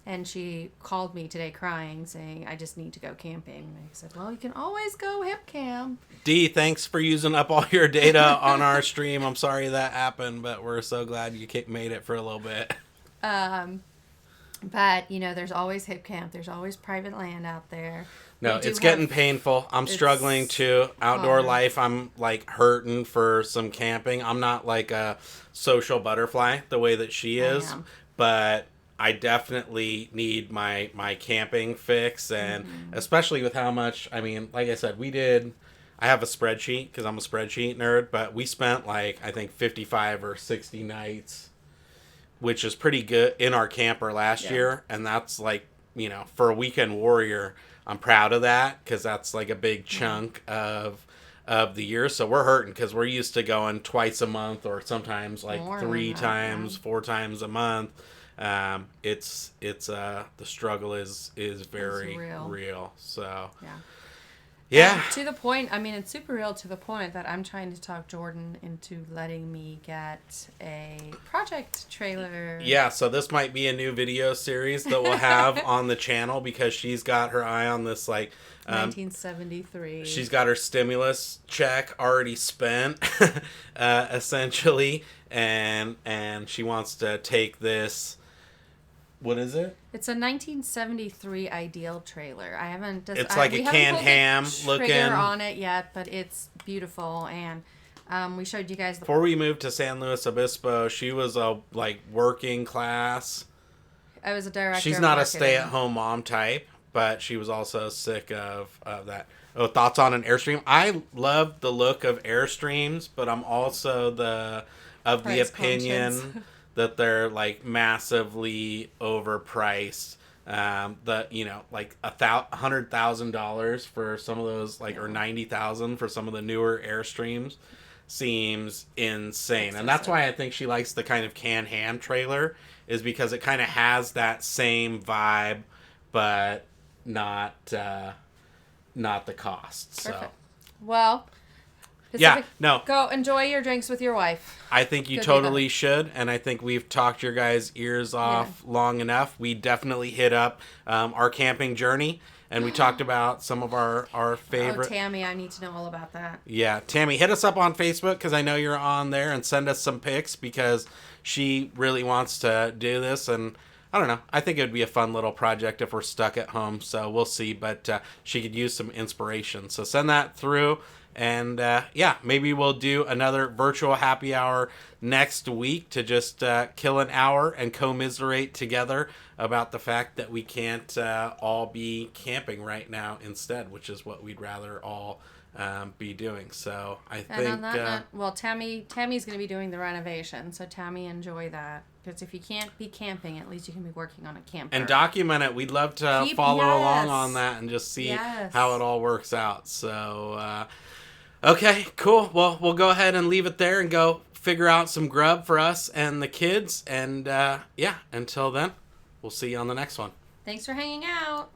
and she called me today crying, saying, "I just need to go camping." And I said, "Well, you can always go Hip Camp." Dee, thanks for using up all your data on our stream. I'm sorry that happened, but we're so glad you made it for a little bit. But there's always Hip Camp. There's always private land out there. No, We do it's getting have- painful. I'm struggling too. Outdoor hard. life, I'm like hurting for some camping. I'm not like a social butterfly the way that she I is, am. but I definitely need my camping fix, and especially with how much, I mean, like I said, I have a spreadsheet because I'm a spreadsheet nerd, but we spent like, I think 55 or 60 nights, which is pretty good in our camper last year. And that's like, for a weekend warrior, I'm proud of that because that's like a big chunk of the year. So we're hurting because we're used to going twice a month or sometimes like More 3 than that, times, yeah. 4 times a month. It's the struggle is very real. So yeah. To the point, I mean, it's super real to the point that I'm trying to talk Jordan into letting me get a project trailer. Yeah, so this might be a new video series that we'll have on the channel because she's got her eye on this, like... 1973. She's got her stimulus check already spent, essentially, and she wants to take this... What is it? It's a 1973 Ideal trailer. I haven't... It's like a canned ham looking... trigger on it yet, but it's beautiful, and... we showed you guys the... Before we moved to San Luis Obispo, she was a working class. I was a director. She's of not a marketing. stay-at-home mom type, but she was also sick of that. Oh, thoughts on an Airstream? I love the look of Airstreams, but I'm also of the Price opinion conscience. that they're like massively overpriced. Like $100,000 for some of those, like, or $90,000 for some of the newer Airstreams seems insane. And that's why I think she likes the kind of canned ham trailer, is because it kind of has that same vibe, but not the cost. So Perfect. Well... yeah, no. Go enjoy your drinks with your wife. I think you Could be totally should, and I think we've talked your guys' ears off long enough. We definitely hit up our camping journey, and we talked about some of our favorite... Oh, Tammy, I need to know all about that. Yeah, Tammy, hit us up on Facebook, because I know you're on there, and send us some pics, because she really wants to do this, and I don't know. I think it would be a fun little project if we're stuck at home, so we'll see, but she could use some inspiration. So send that through. And, maybe we'll do another virtual happy hour next week to just kill an hour and commiserate together about the fact that we can't all be camping right now instead, which is what we'd rather all be doing. So I think... And on that note, well, Tammy's going to be doing the renovation, so Tammy, enjoy that. Because if you can't be camping, at least you can be working on a camper. And document it. We'd love to follow along on that and just see how it all works out. So... okay, cool. Well, we'll go ahead and leave it there and go figure out some grub for us and the kids. And, until then, we'll see you on the next one. Thanks for hanging out.